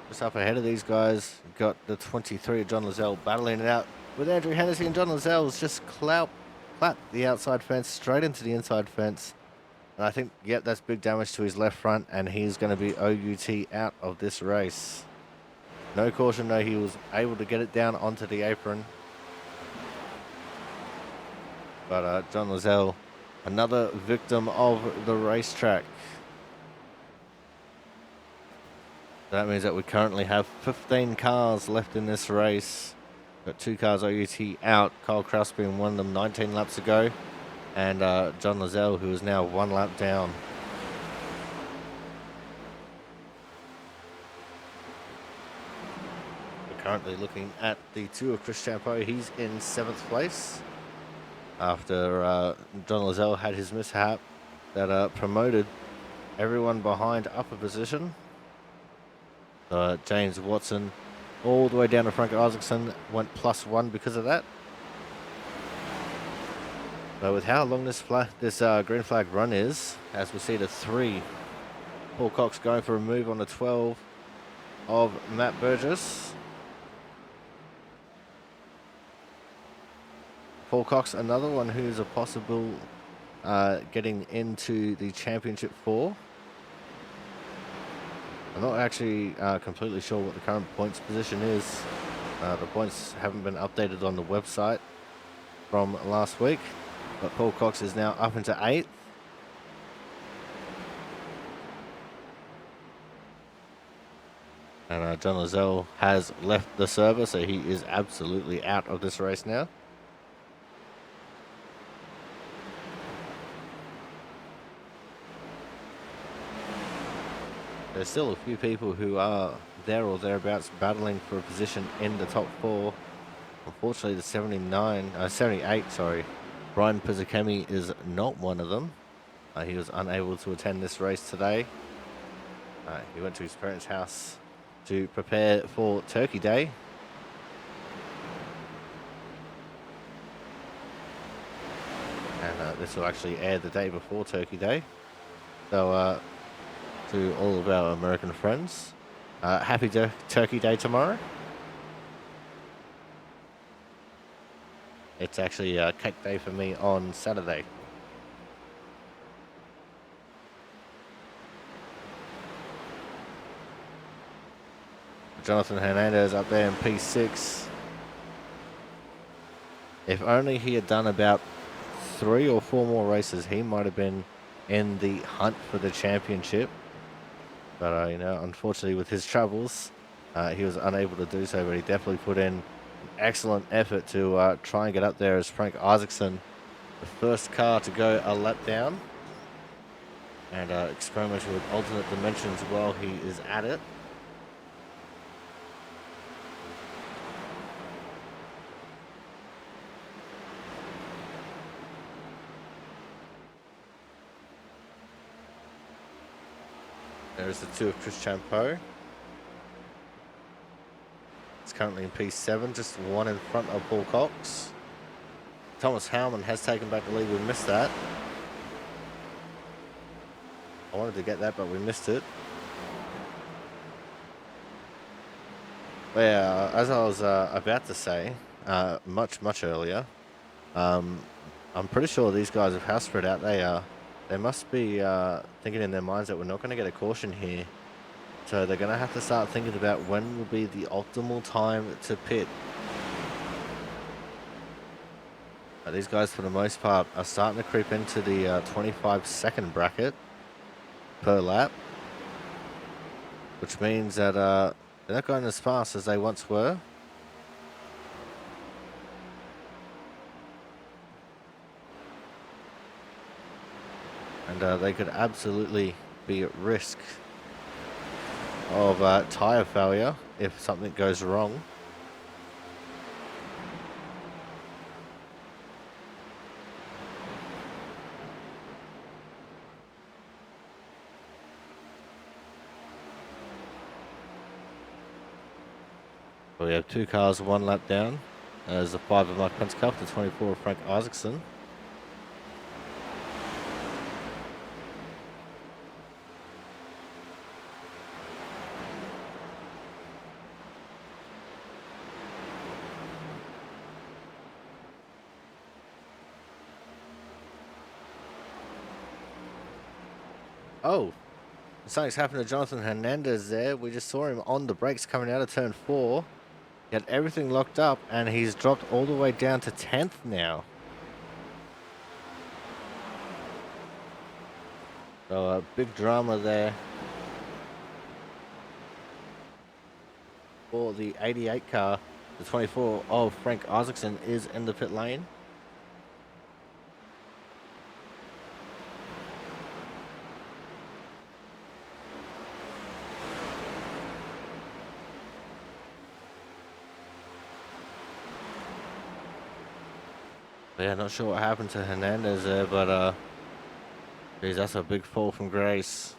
Just up ahead of these guys, got the 23 of John Lozelle battling it out with Andrew Hennessy, and John Lozelle's just clapped the outside fence straight into the inside fence. And I think, yep, that's big damage to his left front, and he's going to be OUT out of this race. No caution, no, he was able to get it down onto the apron. But John Lozelle, another victim of the racetrack. That means that we currently have 15 cars left in this race. Got 2 cars OUT out. Kyle Kraus being one of them 19 laps ago. And John Lozelle, who is now 1 lap down. We're currently looking at the 2 of Chris Champeau. He's in 7th place. After John Lozelle had his mishap that promoted everyone behind up a position. James Watson all the way down to Frank Isaacson went +1 because of that. But with how long this green flag run is, as we see the 3, Paul Cox going for a move on the 12 of Matt Burgess. Paul Cox, another one who's a possible getting into the championship 4. I'm not actually completely sure what the current points position is. The points haven't been updated on the website from last week, but Paul Cox is now up into 8th. And John Lozelle has left the server, so he is absolutely out of this race now. There's still a few people who are there or thereabouts battling for a position in the top 4. Unfortunately, the 78, sorry, Brian Pizzakemi is not one of them. He was unable to attend this race today. He went to his parents' house to prepare for Turkey Day. And this will actually air the day before Turkey Day. So, to all of our American friends, happy Turkey Day tomorrow. It's actually cake day for me on Saturday. Jonathan Hernandez up there in P6. If only he had done about 3 or 4 more races, he might have been in the hunt for the championship. But, you know, unfortunately with his travels, he was unable to do so, but he definitely put in an excellent effort to try and get up there as Frank Isaacson, the first car to go a lap down. And experimenting with alternate dimensions while he is at it. There's the 2 of Chris Champeau. It's currently in P7, just 1 in front of Paul Cox. Thomas Howman has taken back the lead. We missed that. I wanted to get that, but we missed it. But yeah, as I was about to say, much earlier, I'm pretty sure these guys have house spread out. They must be thinking in their minds that we're not going to get a caution here. So they're going to have to start thinking about when will be the optimal time to pit. These guys, for the most part, are starting to creep into the 25-second bracket per lap. Which means that they're not going as fast as they once were. And they could absolutely be at risk of tyre failure if something goes wrong. So we have 2 cars, 1 lap down. There's the 5 of Mike Pentecoff, the 24 of Frank Isaacson. Oh, something's happened to Jonathan Hernandez there. We just saw him on the brakes coming out of turn 4. He had everything locked up, and he's dropped all the way down to 10th now. So big drama there for the 88 car. The 24 of Frank Isaacson is in the pit lane. Yeah, not sure what happened to Hernandez there, but geez, that's a big fall from grace.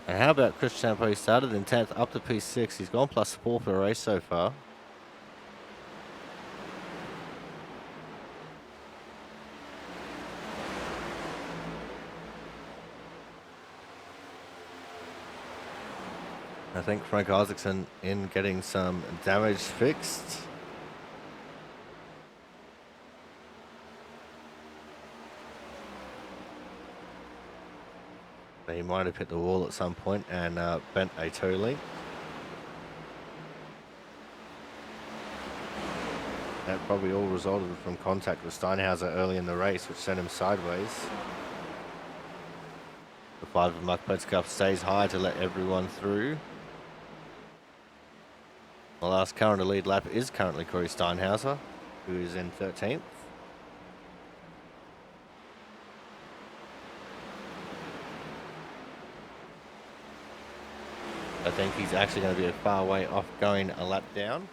And how about Chris Champeau? He started in 10th, up to P6. He's gone +4 for the race so far. I think Frank Isaacson in getting some damage fixed. He might have hit the wall at some point and bent a toe link. That probably all resulted from contact with Steinhauser early in the race, which sent him sideways. The 5 of Mark Petzkoff stays high to let everyone through. The last car on the lead lap is currently Corey Steinhauser, who is in 13th. I think he's actually going to be a far way off going a lap down.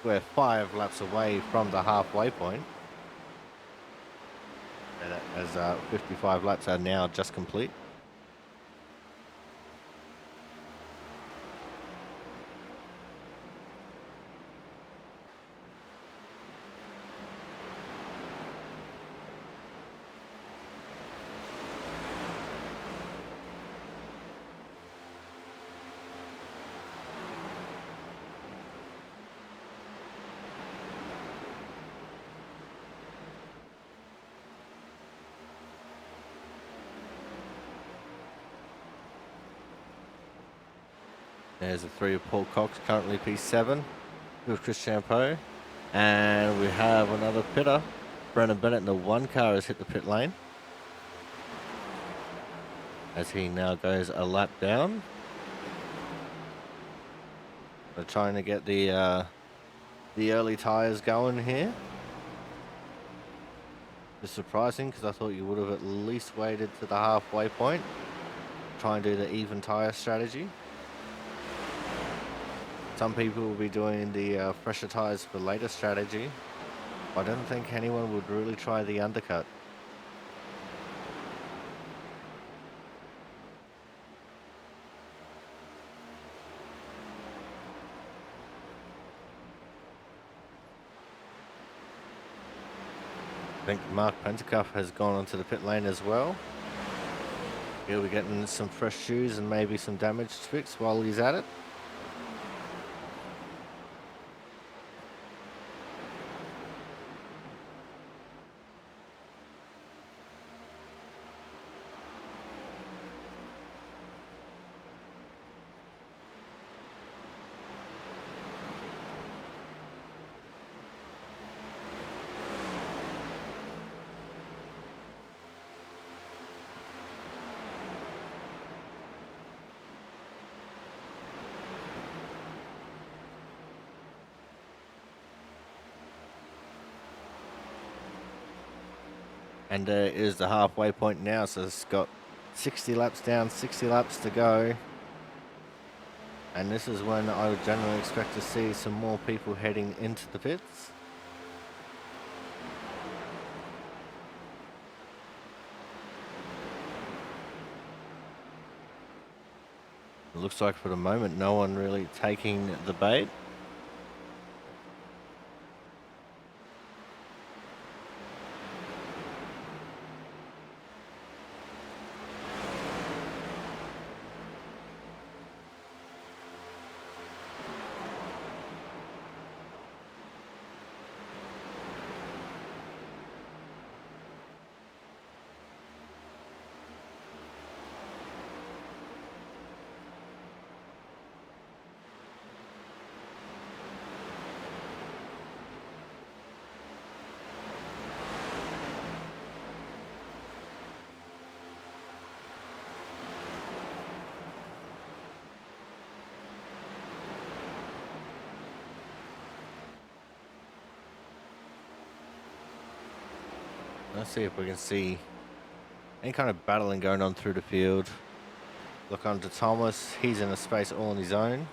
We're 5 laps away from the halfway point. And as 55 laps are now just complete. There's a 3 of Paul Cox, currently P7, with Chris Champeau. And we have another pitter. Brennan Bennett in the 1 car has hit the pit lane, as he now goes a lap down. We're trying to get the early tyres going here. It's surprising because I thought you would have at least waited to the halfway point. Try and do the even tyre strategy. Some people will be doing the fresher tyres for later strategy. I don't think anyone would really try the undercut. I think Mark Pentecoff has gone onto the pit lane as well. He'll be getting some fresh shoes and maybe some damage fixed while he's at it. And there is the halfway point now, so it's got 60 laps down, 60 laps to go. And this is when I would generally expect to see some more people heading into the pits. It looks like for the moment no one really taking the bait. Let's see if we can see any kind of battling going on through the field. Look on to Thomas. He's in a space all on his own.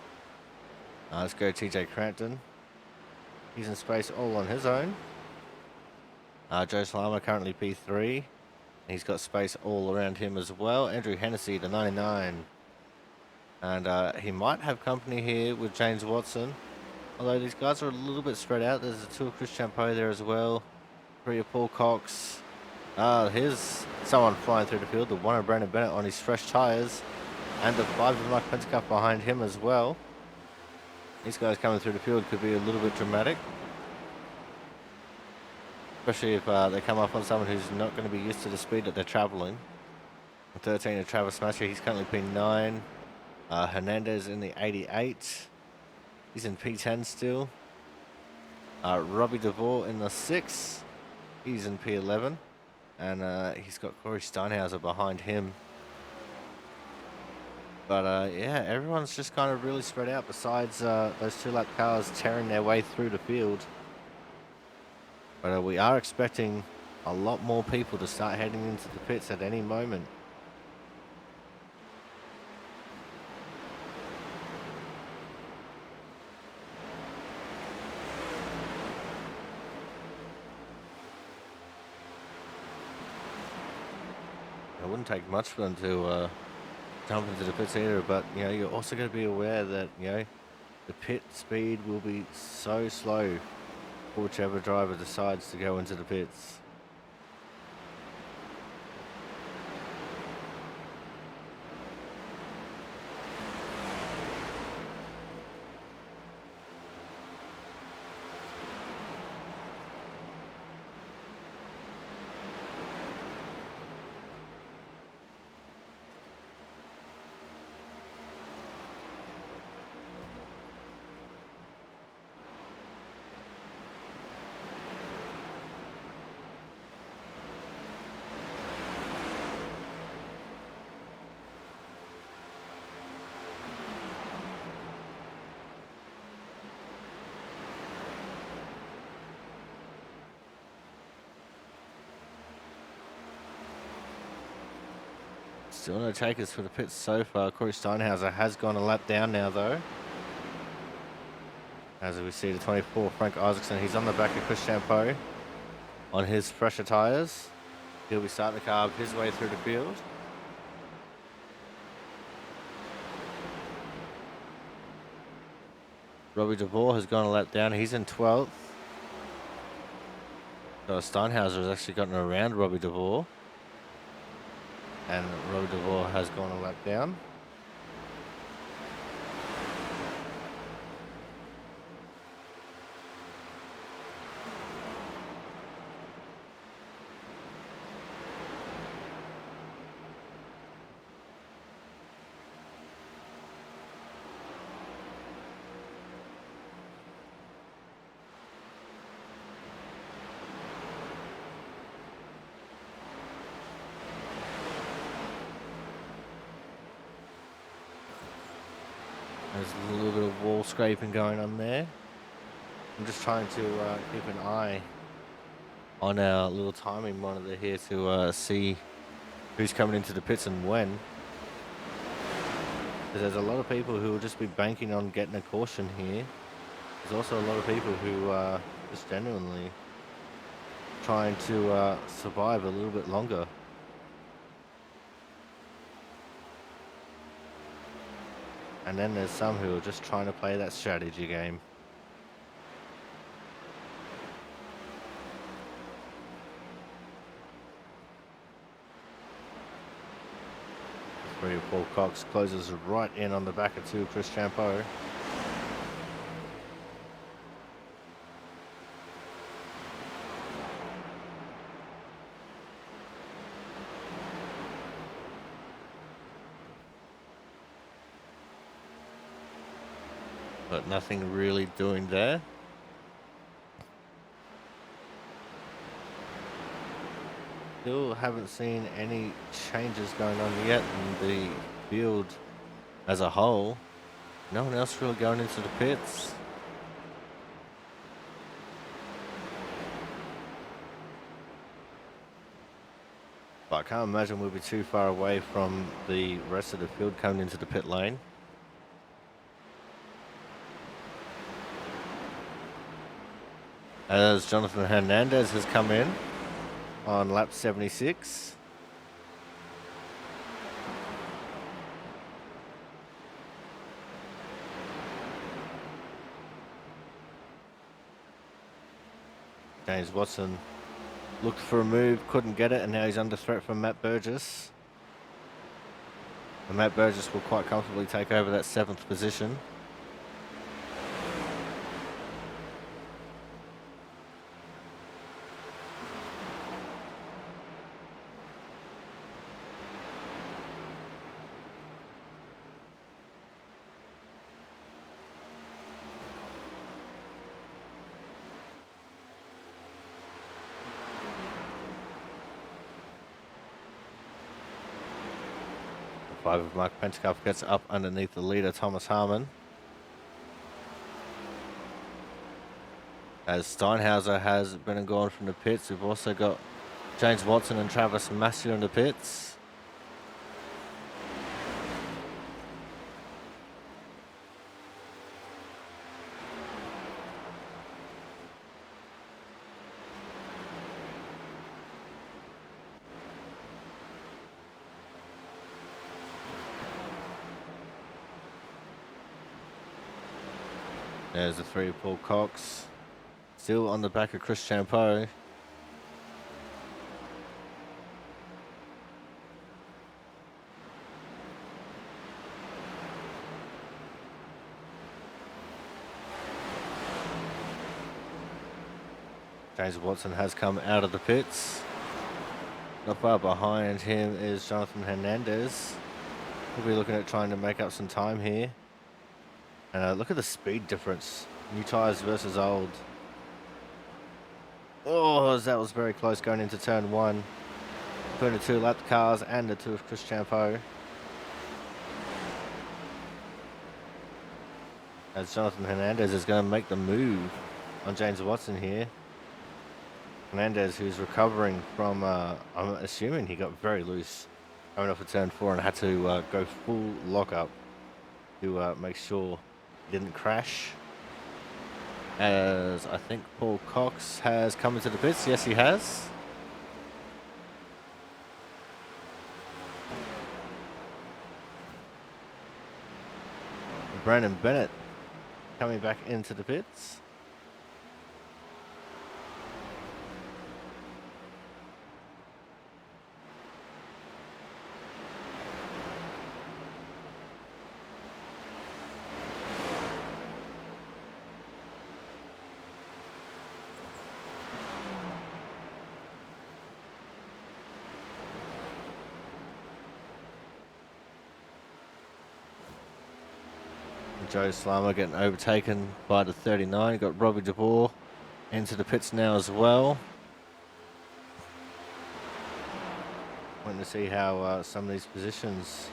Let's go TJ Crampton. He's in space all on his own. Joe Salama currently P3. He's got space all around him as well. Andrew Hennessy, the 99. And he might have company here with James Watson. Although these guys are a little bit spread out. There's a 2 of Chris Champeau there as well. 3 of Paul Cox. Here's someone flying through the field. The 1 of Brandon Bennett on his fresh tyres. And the 5 of Mike Pentecoff behind him as well. These guys coming through the field could be a little bit dramatic. Especially if they come up on someone who's not going to be used to the speed that they're travelling. 13 of Travis Smasher. He's currently P9. Hernandez in the 88. He's in P10 still. Robbie DeVore in the 6. He's in P11. And he's got Corey Steinhauser behind him. But yeah, everyone's just kind of really spread out besides those 2-lap cars tearing their way through the field. But we are expecting a lot more people to start heading into the pits at any moment. It wouldn't take much for them to jump into the pits either, but you know, you're also going to be aware that, you know, the pit speed will be so slow for whichever driver decides to go into the pits. Still no takers for the pits so far. Corey Steinhauser has gone a lap down now, though. As we see the 24, Frank Isaacson, he's on the back of Chris Champeau on his fresher tyres. He'll be starting to carve his way through the field. Robbie DeVore has gone a lap down. He's in 12th. So Steinhauser has actually gotten around Robbie DeVore. And Robbie DeVore has gone a lap down. There's a little bit of wall scraping going on there. I'm just trying to keep an eye on our little timing monitor here to see who's coming into the pits and when. Because there's a lot of people who will just be banking on getting a caution here. There's also a lot of people who are just genuinely trying to survive a little bit longer. And then there's some who are just trying to play that strategy game. Paul Cox closes right in on the back of 2 Chris Champeau. But nothing really doing there. Still haven't seen any changes going on yet in the field as a whole. No one else really going into the pits. But I can't imagine we'll be too far away from the rest of the field coming into the pit lane. As Jonathan Hernandez has come in on lap 76. James Watson looked for a move, couldn't get it, and now he's under threat from Matt Burgess. And Matt Burgess will quite comfortably take over that 7th position. 5 of Mark Pentacott gets up underneath the leader, Thomas Harmon. As Steinhauser has been and gone from the pits, we've also got James Watson and Travis Massey in the pits. There's the 3 of Paul Cox. Still on the back of Chris Champeau. James Watson has come out of the pits. Not far behind him is Jonathan Hernandez. We'll be looking at trying to make up some time here. And look at the speed difference. New tyres versus old. Oh, that was very close going into turn 1. Between the 2 lapped cars and the 2 of Chris Champeau. As Jonathan Hernandez is going to make the move on James Watson here. Hernandez, who's recovering from, I'm assuming he got very loose coming off of turn 4 and had to go full lockup to make sure he didn't crash. As I think Paul Cox has come into the pits. Yes, he has. Brandon Bennett coming back into the pits. Joe Slammer getting overtaken by the 39. You've got Robbie DeBoer into the pits now as well. Waiting to see how some of these positions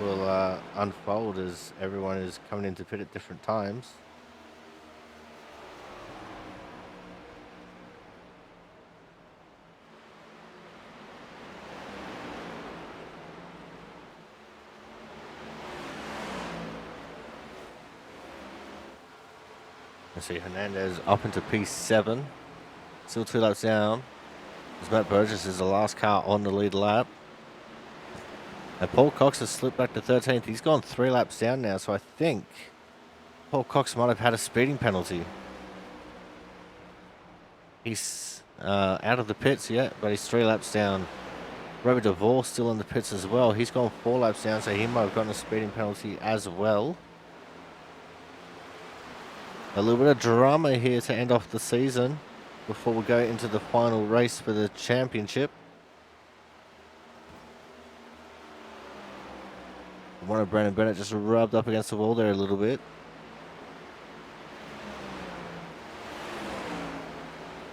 will unfold as everyone is coming into pit at different times. You see Hernandez up into P7. Still 2 laps down. As Matt Burgess is the last car on the lead lap. And Paul Cox has slipped back to 13th. He's gone 3 laps down now, so I think Paul Cox might have had a speeding penalty. He's out of the pits yet, but he's 3 laps down. Robert DeVore still in the pits as well. He's gone 4 laps down, so he might have gotten a speeding penalty as well. A little bit of drama here to end off the season before we go into the final race for the championship. One of Brandon Bennett just rubbed up against the wall there a little bit.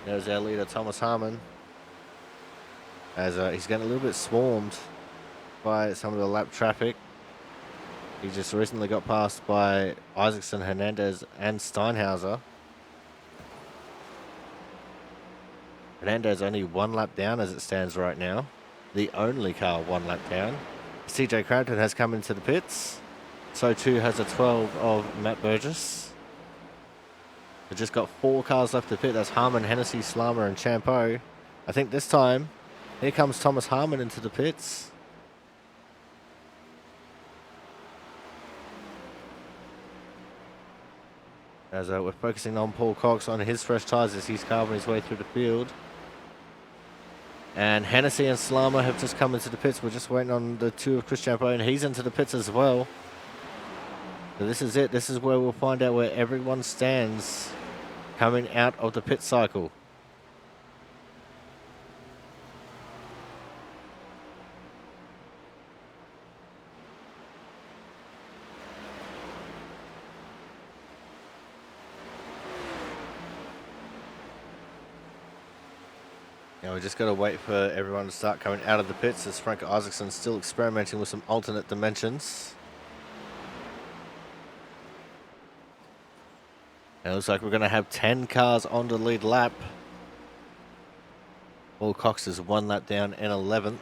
There's our leader, Thomas Harmon. As he's getting a little bit swarmed by some of the lap traffic. He just recently got passed by Isaacson, Hernandez, and Steinhauser. Hernandez only 1 lap down as it stands right now. The only car 1 lap down. CJ Crampton has come into the pits. So too has a 12 of Matt Burgess. We've just got 4 cars left to pit. That's Harmon, Hennessy, Slammer, and Champeau. I think this time, here comes Thomas Harmon into the pits. As we're focusing on Paul Cox on his fresh tyres as he's carving his way through the field. And Hennessy and Slammer have just come into the pits. We're just waiting on the 2 of Chris Champeau, and he's into the pits as well. So this is it. This is where we'll find out where everyone stands coming out of the pit cycle. Yeah, we just got to wait for everyone to start coming out of the pits as Frank Isaacson's still experimenting with some alternate dimensions. And it looks like we're going to have 10 cars on the lead lap. Paul Cox is 1 lap down in 11th.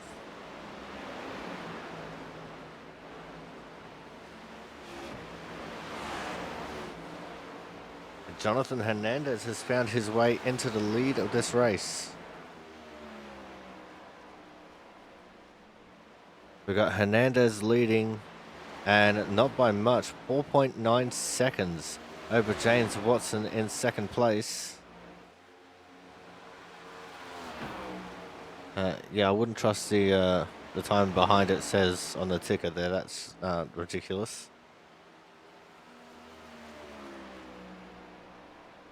Jonathan Hernandez has found his way into the lead of this race. We've got Hernandez leading, and not by much, 4.9 seconds over James Watson in second place. Yeah, I wouldn't trust the time behind it says on the ticker there. That's ridiculous.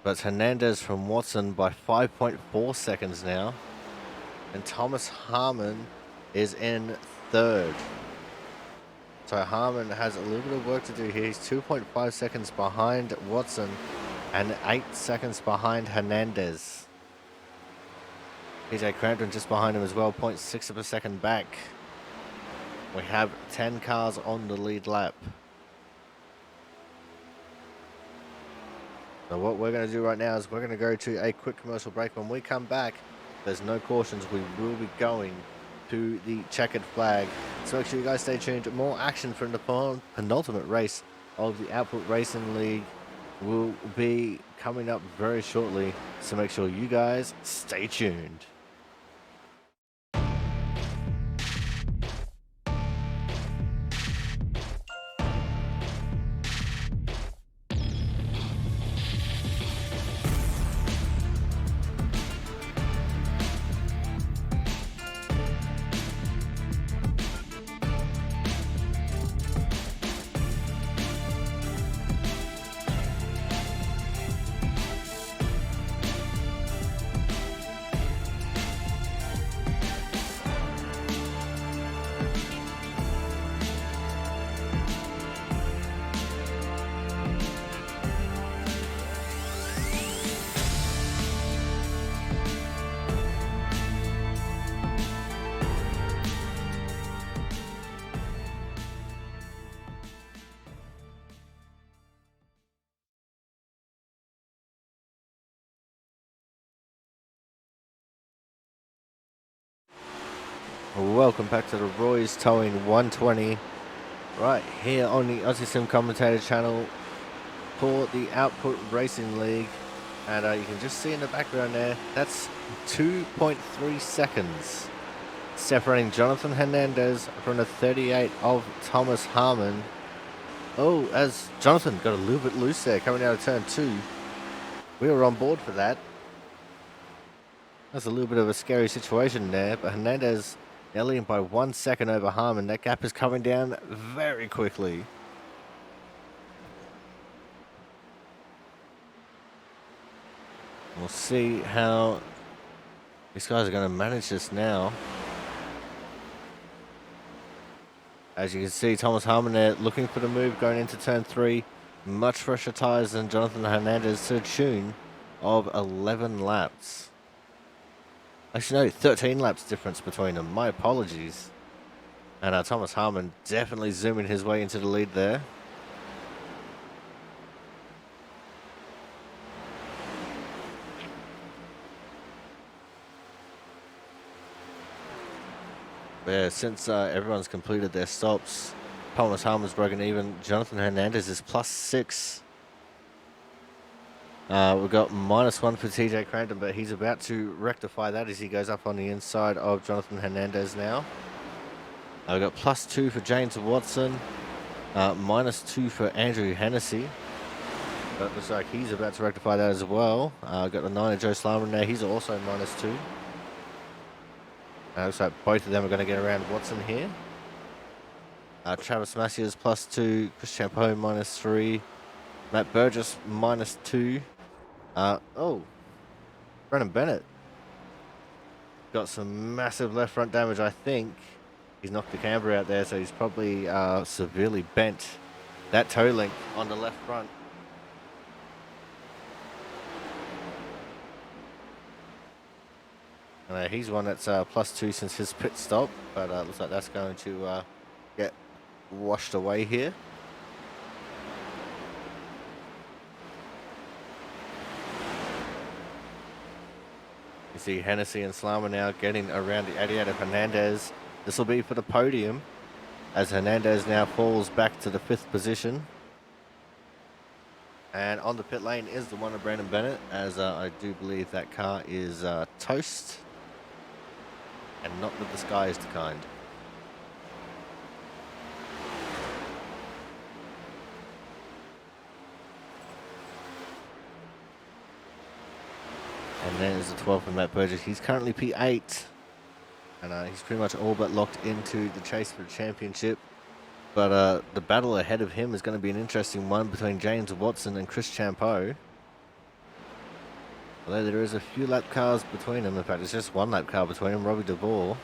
But Hernandez from Watson by 5.4 seconds now. And Thomas Harmon is in third. So Harmon has a little bit of work to do here. He's 2.5 seconds behind Watson and 8 seconds behind Hernandez. TJ Crampton just behind him as well, 0.6 of a second back. We have 10 cars on the lead lap. So what we're going to do right now is we're going to go to a quick commercial break. When we come back, there's no cautions. We will be going to the checkered flag. So make sure you guys stay tuned. More action from the penultimate race of the Output Racing League will be coming up very shortly. So make sure you guys stay tuned. Welcome back to the Roy's Towing 120 right here on the Aussie Sim Commentator channel for the Output Racing League. And you can just see in the background there, that's 2.3 seconds separating Jonathan Hernandez from the 38 of Thomas Harmon. Oh, as Jonathan got a little bit loose there coming out of turn 2. We were on board for that. That's a little bit of a scary situation there, but Hernandez now leading by 1 second over Harmon. That gap is coming down very quickly. We'll see how these guys are going to manage this now. As you can see, Thomas Harmon there looking for the move going into turn 3. Much fresher tyres than Jonathan Hernandez to the tune of 11 laps. Actually, no, 13 laps difference between them. My apologies. And Thomas Harmon definitely zooming his way into the lead there. But yeah, since everyone's completed their stops, Thomas Harmon's broken even. Jonathan Hernandez is +6. We've got -1 for TJ Crampton, but he's about to rectify that as he goes up on the inside of Jonathan Hernandez now. We've got +2 for James Watson, -2 for Andrew Hennessy. But looks like he's about to rectify that as well. We've got the 9 of Joe Slarman there, he's also -2. Looks like both of them are going to get around Watson here. Travis Macias +2, Chris Champeau -3, Matt Burgess -2. Oh, Brennan Bennett got some massive left front damage. I think he's knocked the camber out there, so he's probably severely bent that toe link on the left front. He's one that's +2 since his pit stop, but looks like that's going to get washed away here. You see Hennessy and Slama now getting around the 88 of Hernandez. This will be for the podium, as Hernandez now falls back to the 5th position. And on the pit lane is the one of Brandon Bennett, as I do believe that car is toast and not the disguised kind. And there's the 12 from Matt Burgess. He's currently P8, and he's pretty much all but locked into the chase for the championship. But the battle ahead of him is going to be an interesting one between James Watson and Chris Champeau. Although there is a few lap cars between them. In fact, it's just one lap car between them, Robbie DeVore.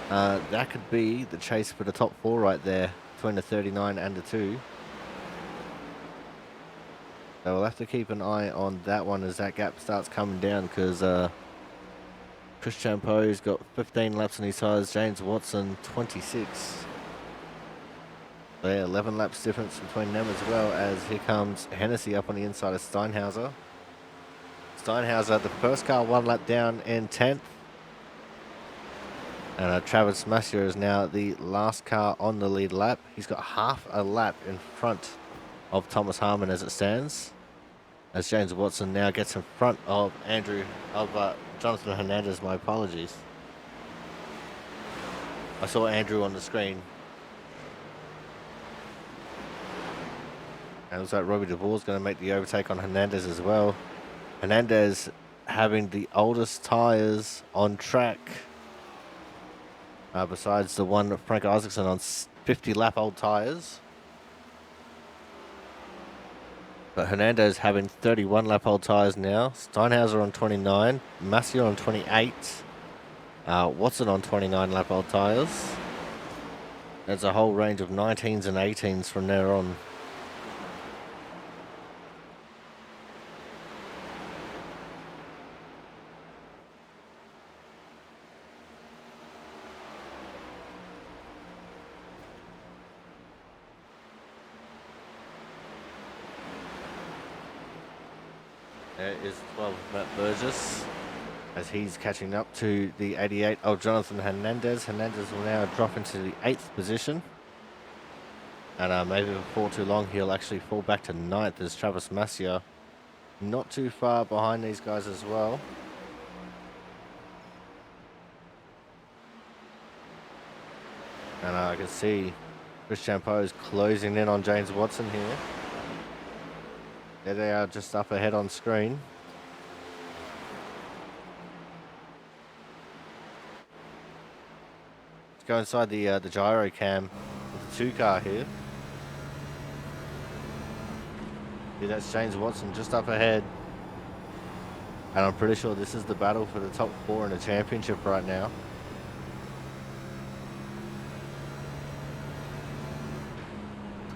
That could be the chase for the top 4 right there, between the 39 and the 2. So we'll have to keep an eye on that one as that gap starts coming down, because Chris Champeau's got 15 laps on his tyres, James Watson 26. So yeah, 11 laps difference between them, as well as here comes Hennessy up on the inside of Steinhauser. Steinhauser, the first car 1 lap down in 10th. And Travis Massier is now the last car on the lead lap. He's got half a lap in front of Thomas Harmon as it stands, as James Watson now gets in front of Jonathan Hernandez. My apologies. I saw Andrew on the screen. And it looks like Robbie DeVore is going to make the overtake on Hernandez as well. Hernandez having the oldest tyres on track, besides the one of Frank Isaacson on 50 lap old tyres. But Hernandez having 31 lap old tyres now. Steinhauser on 29. Massier on 28. Watson on 29 lap old tyres. There's a whole range of 19s and 18s from there on. There is 12 of Matt Burgess, as he's catching up to the 88 of Jonathan Hernandez. Hernandez will now drop into the 8th position. And maybe before too long, he'll actually fall back to 9th as Travis Massier not too far behind these guys as well. And I can see Chris Champeau is closing in on James Watson here. There they are, just up ahead on screen. Let's go inside the gyro cam with the 2 car here. Yeah, that's James Watson just up ahead. And I'm pretty sure this is the battle for the top 4 in the championship right now.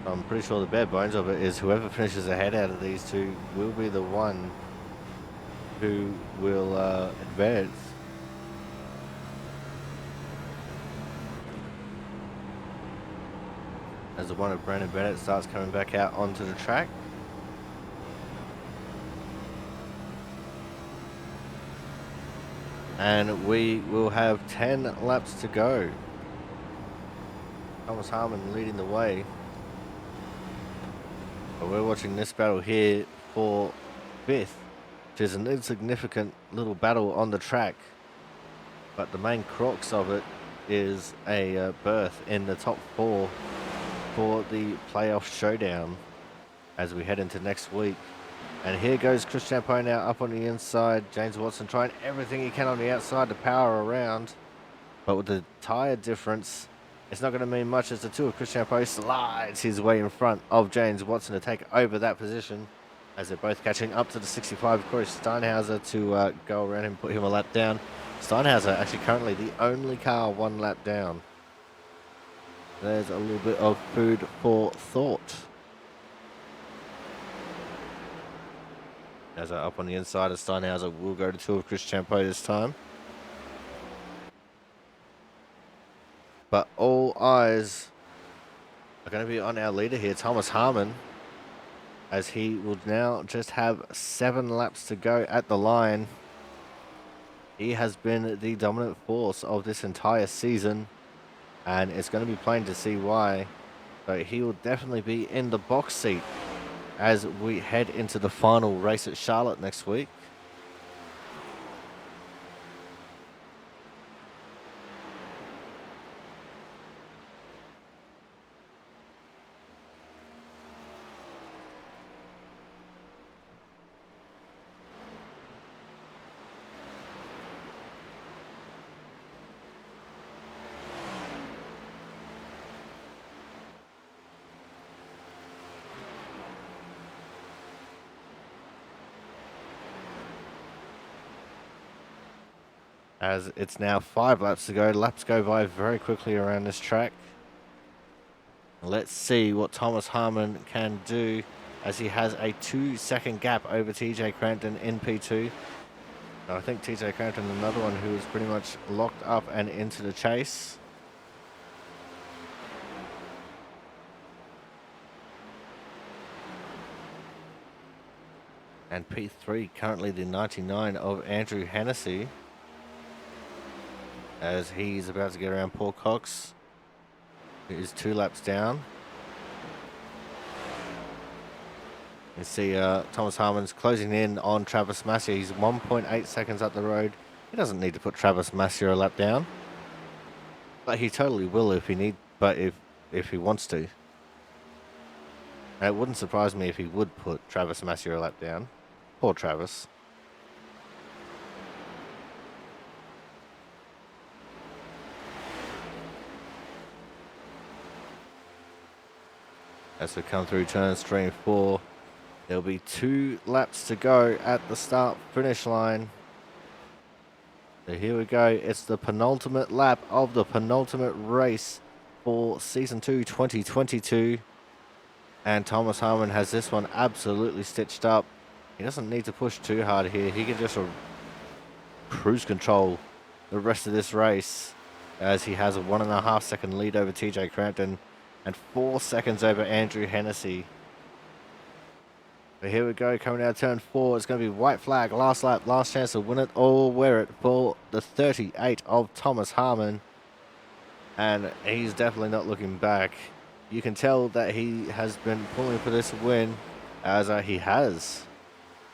I'm pretty sure the bare bones of it is whoever finishes ahead out of these 2 will be the one who will advance. As the one of Brandon Bennett starts coming back out onto the track. And we will have 10 laps to go. Thomas Harmon leading the way. But we're watching this battle here for 5th, which is an insignificant little battle on the track. But the main crux of it is a berth in the top 4 for the playoff showdown as we head into next week. And here goes Chris Champeau now up on the inside. James Watson trying everything he can on the outside to power around. But with the tyre difference, it's not going to mean much as the 2 of Chris Champeau slides his way in front of James Watson to take over that position, as they're both catching up to the 65 of Corey Steinhauser to go around him, put him a lap down. Steinhauser actually currently the only car 1 lap down. There's a little bit of food for thought. As up on the inside of Steinhauser will go to 2 of Chris Champeau this time. But all eyes are going to be on our leader here, Thomas Harmon, as he will now just have 7 laps to go at the line. He has been the dominant force of this entire season, and it's going to be plain to see why. So he will definitely be in the box seat as we head into the final race at Charlotte next week. As it's now 5 laps to go. Laps go by very quickly around this track. Let's see what Thomas Harmon can do, as he has a 2-second gap over TJ Crampton in P2. I think TJ Crampton, another one who is pretty much locked up and into the chase. And P3 currently the 99 of Andrew Hennessy, as he's about to get around Paul Cox, who is 2 laps down. You see Thomas Harmon's closing in on Travis Massier. He's 1.8 seconds up the road. He doesn't need to put Travis Massier a lap down, but he totally will if he wants to. And it wouldn't surprise me if he would put Travis Massier a lap down. Poor Travis. As we come through turns 3 and 4, there'll be 2 laps to go at the start finish line. So here we go. It's the penultimate lap of the penultimate race for Season 2 2022. And Thomas Harmon has this one absolutely stitched up. He doesn't need to push too hard here. He can just cruise control the rest of this race, as he has a 1.5 second lead over TJ Crampton and 4 seconds over Andrew Hennessy. But here we go, coming out of turn 4. It's going to be white flag, last lap, last chance to win it or wear it for the 38 of Thomas Harmon. And he's definitely not looking back. You can tell that he has been pulling for this win, as he has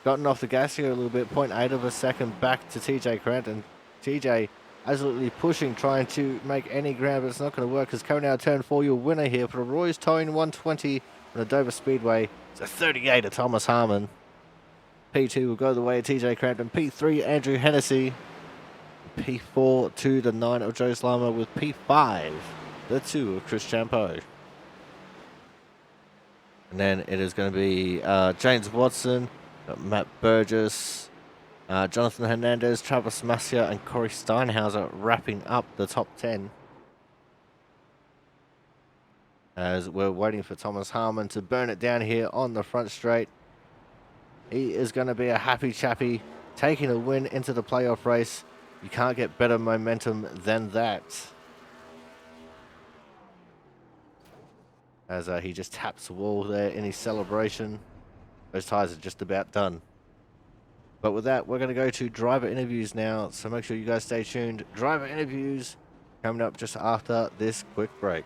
gotten off the gas here a little bit, 0.8 of a second back to TJ Crampton. TJ absolutely pushing, trying to make any ground, but it's not going to work, because coming out of turn 4, your winner here for the Roy's Towing 120 on the Dover Speedway is a 38 of Thomas Harmon. P2 will go the way of TJ Crampton. P3, Andrew Hennessy. P4 to the 9 of Joe Slama, with P5, the 2 of Chris Champeau. And then it is going to be James Watson, Matt Burgess, Jonathan Hernandez, Travis Massier, and Corey Steinhauser wrapping up the top 10. As we're waiting for Thomas Harmon to burn it down here on the front straight. He is going to be a happy chappy, taking a win into the playoff race. You can't get better momentum than that. As he just taps the wall there in his celebration. Those tyres are just about done. But with that, we're going to go to driver interviews now, so make sure you guys stay tuned. Driver interviews coming up just after this quick break.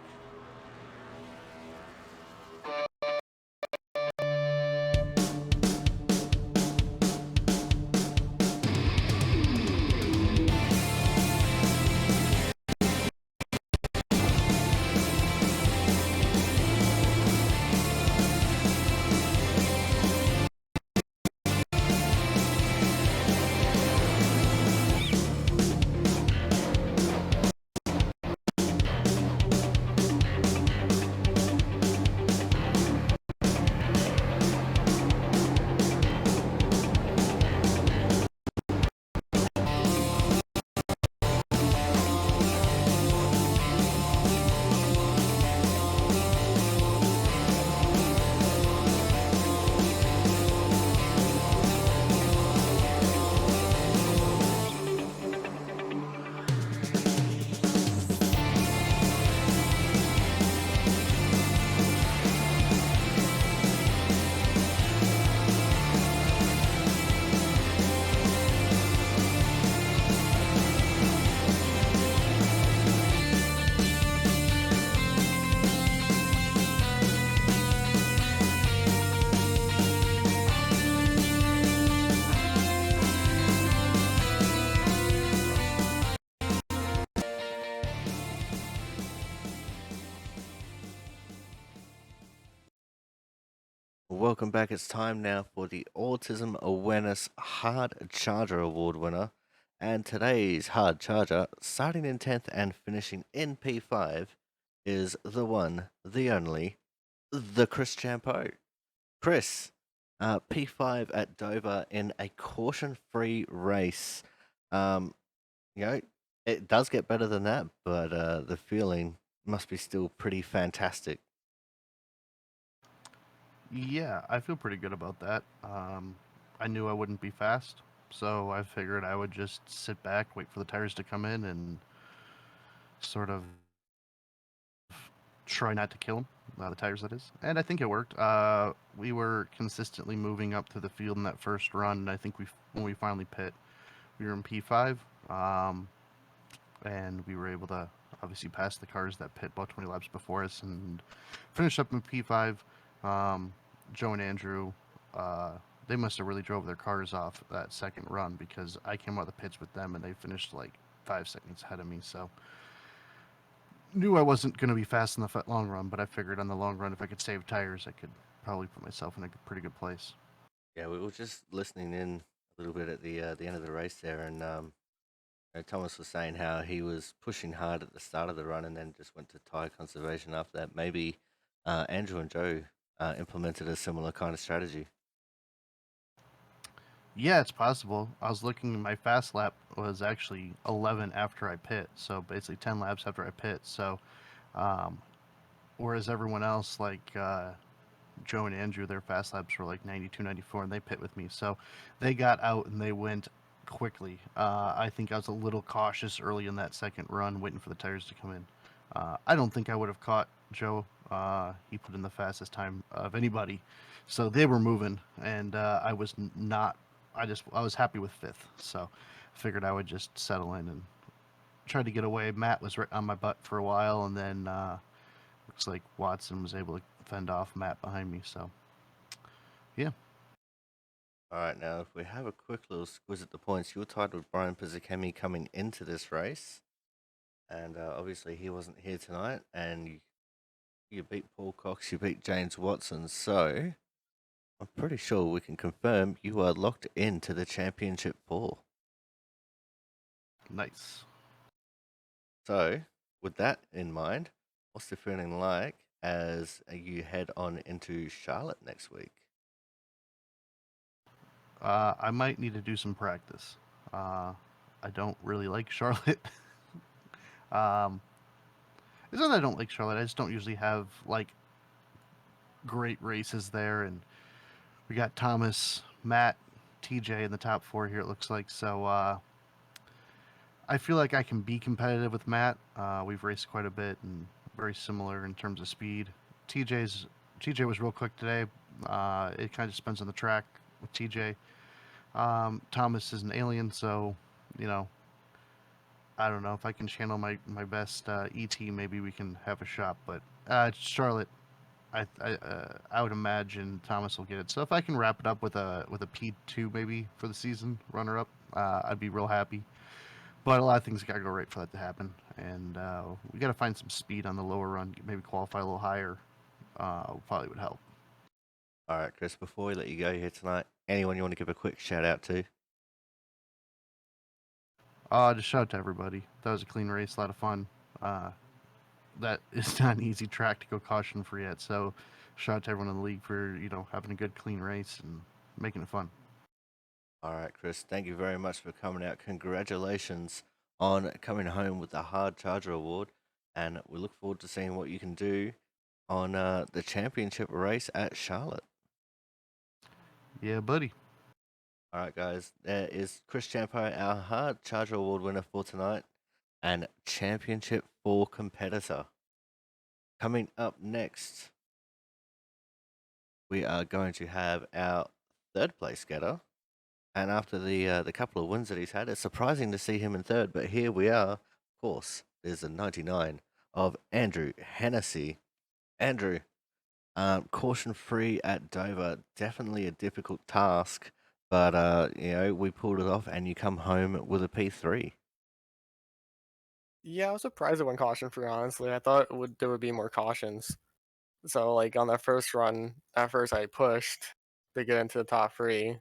welcome back. It's time now for the Autism Awareness Hard Charger Award winner. And today's Hard Charger, starting in 10th and finishing in P5, is the one, the only, the Chris Champo. Chris, P5 at Dover in a caution-free race. Um, you know, it does get better than that, but the feeling must be still pretty fantastic. Yeah, I feel pretty good about that. I knew I wouldn't be fast, so I figured I would just sit back, wait for the tires to come in, and sort of try not to kill them. The tires, that is. And I think it worked. We were consistently moving up to the field in that first run, and I think when we finally pit, we were in P5, and we were able to obviously pass the cars that pit about 20 laps before us and finish up in P5. Joe and Andrew, they must have really drove their cars off that second run because I came out of the pits with them and they finished like 5 seconds ahead of me. So knew I wasn't going to be fast in the long run, but I figured on the long run, if I could save tires, I could probably put myself in a pretty good place. Yeah, we were just listening in a little bit at the end of the race there, and Thomas was saying how he was pushing hard at the start of the run and then just went to tire conservation after that. Maybe Andrew and Joe implemented a similar kind of strategy. Yeah, it's possible. I was looking, my fast lap was actually 11 after I pit, so basically 10 laps after I pit. So, um, whereas everyone else, like Joe and Andrew, their fast laps were like 92, 94, and they pit with me. So they got out and they went quickly. I think I was a little cautious early in that second run, waiting for the tires to come in. I don't think I would have caught Joe. He put in the fastest time of anybody. So they were moving, and I was not. I was happy with fifth. So I figured I would just settle in and try to get away. Matt was right on my butt for a while, and then looks like Watson was able to fend off Matt behind me. So yeah. All right, now if we have a quick little squiz at the points, you're tied with Brian Pizzicami coming into this race, and obviously he wasn't here tonight, and you beat Paul Cox, you beat James Watson, so I'm pretty sure we can confirm you are locked into the championship four. Nice. So, with that in mind, what's the feeling like as you head on into Charlotte next week? I might need to do some practice. I don't really like Charlotte. um, it's not that I don't like Charlotte. I just don't usually have like great races there, and we got Thomas, Matt, TJ in the top four here. It looks like so. I feel like I can be competitive with Matt. We've raced quite a bit and very similar in terms of speed. TJ was real quick today. It kind of depends on the track with TJ. Thomas is an alien, so you know I don't know if I can channel my best ET. Maybe we can have a shot. But Charlotte, I would imagine Thomas will get it. So if I can wrap it up with a P2 maybe for the season runner up, I'd be real happy. But a lot of things got to go right for that to happen, and we got to find some speed on the lower run. Maybe qualify a little higher. Probably would help. All right, Chris, before we let you go here tonight, anyone you want to give a quick shout out to? Just shout out to everybody. That was a clean race, a lot of fun. That is not an easy track to go caution free at. So, shout out to everyone in the league for having a good clean race and making it fun. All right, Chris, thank you very much for coming out. Congratulations on coming home with the Hard Charger Award, and we look forward to seeing what you can do on the championship race at Charlotte. Yeah, buddy. All right, guys, there is Chris Champo, our Hard Charger Award winner for tonight, and Championship 4 competitor. Coming up next, we are going to have our third place getter. And after the couple of wins that he's had, it's surprising to see him in third. But here we are. Of course, there's a 99 of Andrew Hennessy. Andrew, caution free at Dover, definitely a difficult task. But we pulled it off, and you come home with a P3. Yeah, I was surprised it went caution free, honestly. I thought there would be more cautions. So like on the first run, at first I pushed to get into the top three,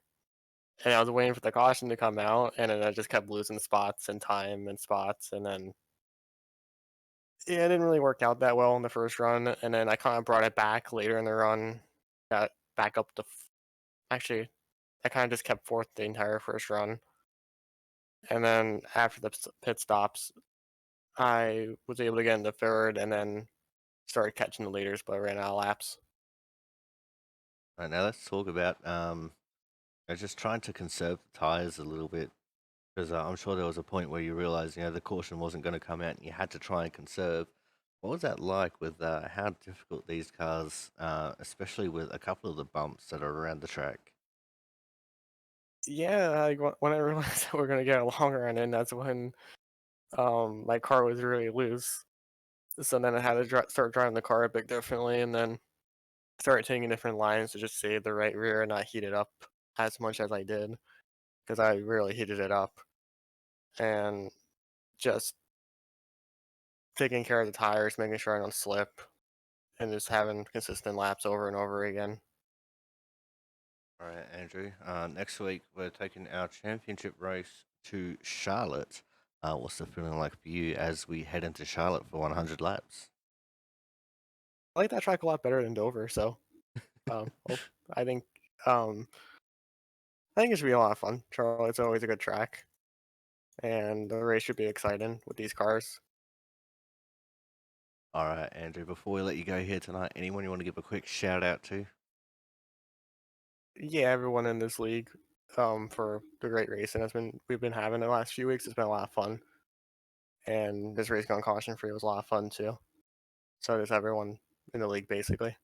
and I was waiting for the caution to come out, and then I just kept losing spots and time and spots, and then yeah, it didn't really work out that well in the first run, and then I kind of brought it back later in the run, got back up to actually I kind of just kept fourth the entire first run, and then after the pit stops, I was able to get into third, and then started catching the leaders, but I ran out of laps. All right, now let's talk about just trying to conserve the tires a little bit because I'm sure there was a point where you realized the caution wasn't going to come out and you had to try and conserve. What was that like with how difficult these cars, especially with a couple of the bumps that are around the track? Yeah, like when I realized that we're gonna get a long run in, that's when my car was really loose. So then I had to start driving the car a bit differently, and then started taking different lines to just save the right rear and not heat it up as much as I did because I really heated it up, and just taking care of the tires, making sure I don't slip, and just having consistent laps over and over again. All right, Andrew. Next week we're taking our championship race to Charlotte. What's the feeling like for you as we head into Charlotte for 100 laps? I like that track a lot better than Dover, so well, I think um, I think it should be a lot of fun. Charlotte's always a good track, and the race should be exciting with these cars. All right, Andrew. Before we let you go here tonight, anyone you want to give a quick shout out to? Yeah, everyone in this league for the great racing has been we've been having the last few weeks. It's been a lot of fun, and this race going caution free was a lot of fun too. So does everyone in the league basically.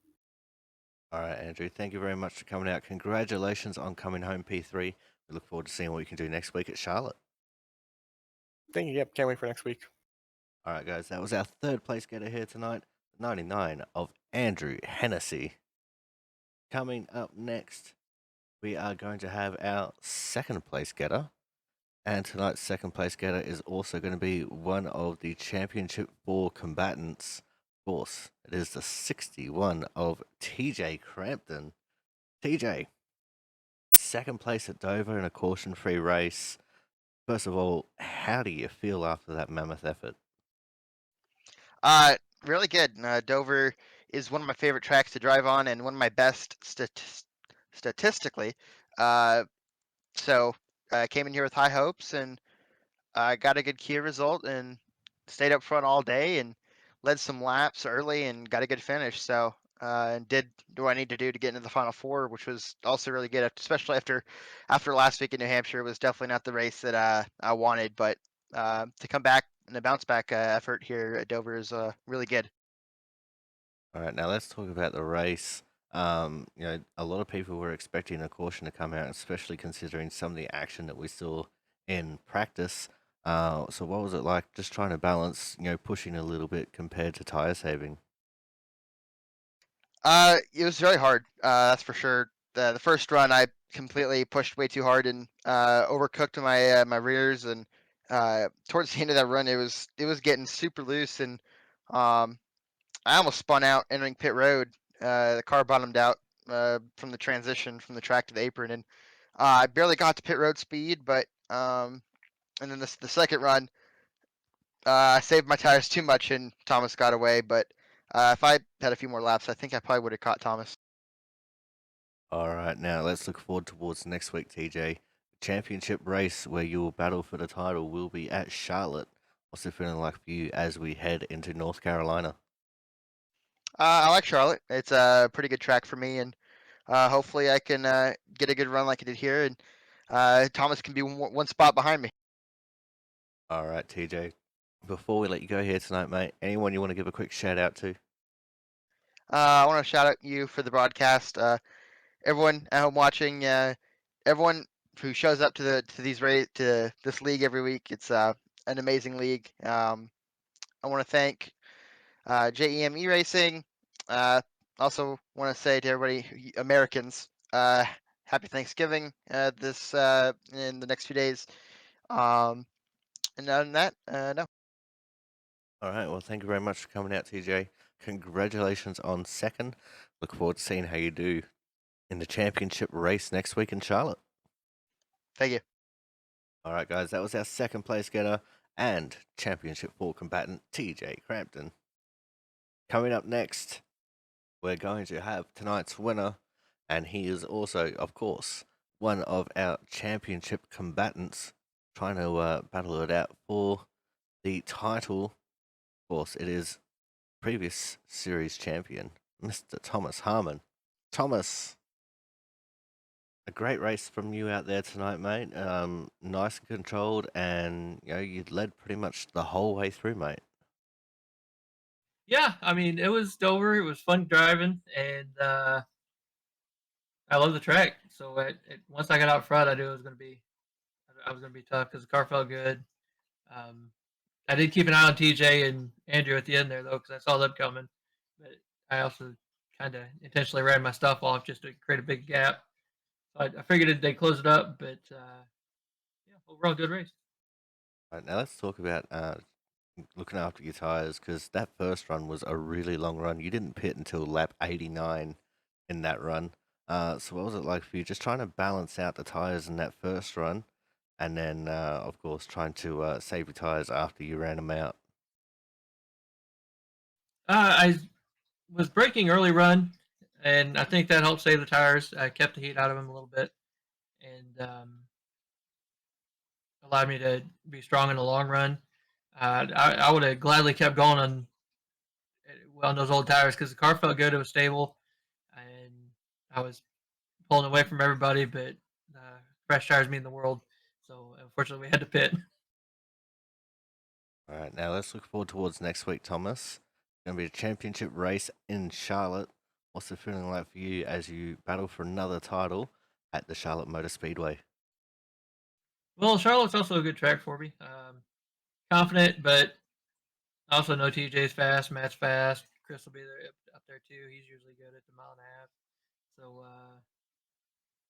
All right, Andrew. Thank you very much for coming out. Congratulations on coming home P3. We look forward to seeing what you can do next week at Charlotte. Thank you. Yep, can't wait for next week. All right, guys. That was our third place getter here tonight. 99 of Andrew Hennessy. Coming up next, we are going to have our second place getter. And tonight's second place getter is also going to be one of the Championship 4 combatants. Of course, it is the 61 of TJ Crampton. TJ, second place at Dover in a caution free race. First of all, how do you feel after that mammoth effort? Uh, really good. Dover is one of my favorite tracks to drive on and one of my best statistically. Uh, so I came in here with high hopes and I got a good key result and stayed up front all day and led some laps early and got a good finish. So and did what I need to do to get into the final four, which was also really good, especially after last week in New Hampshire. It was definitely not the race that I wanted, but to come back and the bounce back effort here at Dover is really good. All right, now let's talk about the race. A lot of people were expecting a caution to come out, especially considering some of the action that we saw in practice. So what was it like just trying to balance, pushing a little bit compared to tire saving? It was very hard. That's for sure. The first run, I completely pushed way too hard and overcooked my rears. And towards the end of that run, it was getting super loose, and um, I almost spun out entering pit road. The car bottomed out from the transition from the track to the apron, and I barely got to pit road speed. But and then the second run, I saved my tires too much, and Thomas got away. But if I had a few more laps, I think I probably would have caught Thomas. All right, now let's look forward towards next week, TJ. Championship race where you will battle for the title will be at Charlotte. What's it feeling like for you as we head into North Carolina? I like Charlotte. It's a pretty good track for me, and hopefully I can get a good run like I did here, and Thomas can be one spot behind me. All right, TJ. Before we let you go here tonight, mate, anyone you want to give a quick shout out to? I want to shout out you for the broadcast. Everyone at home watching, everyone who shows up to this league every week. It's an amazing league. I want to thank JEM Racing. Uh, also want to say to everybody, Americans, happy Thanksgiving this in the next few days. Um, and other than that, no. All right, well, thank you very much for coming out, TJ. congratulations on second. Look forward to seeing how you do in the championship race next week in Charlotte. Thank you. All right, guys, that was our second place getter and championship 4 combatant, TJ Crampton. Coming up next, we're going to have tonight's winner, and he is also, of course, one of our championship combatants trying to battle it out for the title. Of course, it is previous series champion, Mr. Thomas Harmon. Thomas, a great race from you out there tonight, mate. Nice and controlled, and you led pretty much the whole way through, mate. Yeah, I mean, it was Dover. It was fun driving, and I love the track. So once I got out front, I knew I was gonna be tough because the car felt good. Um, I did keep an eye on TJ and Andrew at the end there though, because I saw them coming. But I also kind of intentionally ran my stuff off just to create a big gap. So I figured they'd close it up, but yeah, overall good race. All right, now let's talk about looking after your tires, because that first run was a really long run. You didn't pit until lap 89 in that run. So what was it like for you? Just trying to balance out the tires in that first run, and then of course trying to save your tires after you ran them out. I was braking early run, and I think that helped save the tires. I kept the heat out of them a little bit, and allowed me to be strong in the long run. I would have gladly kept going on those old tires because the car felt good. It was stable, and I was pulling away from everybody. But fresh tires mean the world. So unfortunately, we had to pit. All right, now let's look forward towards next week, Thomas. It's going to be a championship race in Charlotte. What's the feeling like for you as you battle for another title at the Charlotte Motor Speedway? Well, Charlotte's also a good track for me. Confident, but I also know TJ's fast, Matt's fast. Chris will be there up there too. He's usually good at the mile and a half. So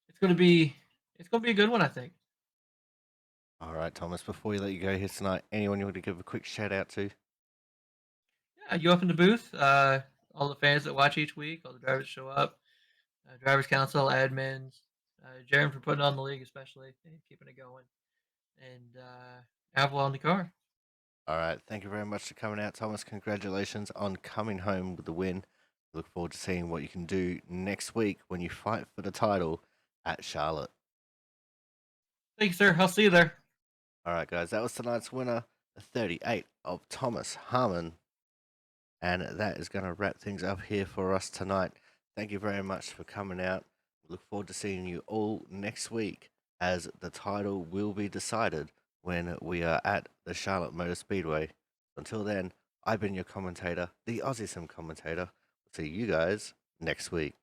it's gonna be a good one, I think. All right, Thomas, before we let you go here tonight, anyone you want to give a quick shout out to? Yeah, you up in the booth. All the fans that watch each week, all the drivers show up, drivers council, admins, Jaron for putting on the league, especially and keeping it going, and Apple on the car. All right, thank you very much for coming out, Thomas. Congratulations on coming home with the win. Look forward to seeing what you can do next week when you fight for the title at Charlotte. Thank you, sir. I'll see you there. All right, guys, that was tonight's winner, the 38 of Thomas Harmon. And that is going to wrap things up here for us tonight. Thank you very much for coming out. We look forward to seeing you all next week, as the title will be decided when we are at the Charlotte Motor Speedway. Until then, I've been your commentator, the Aussie Sim commentator. See you guys next week.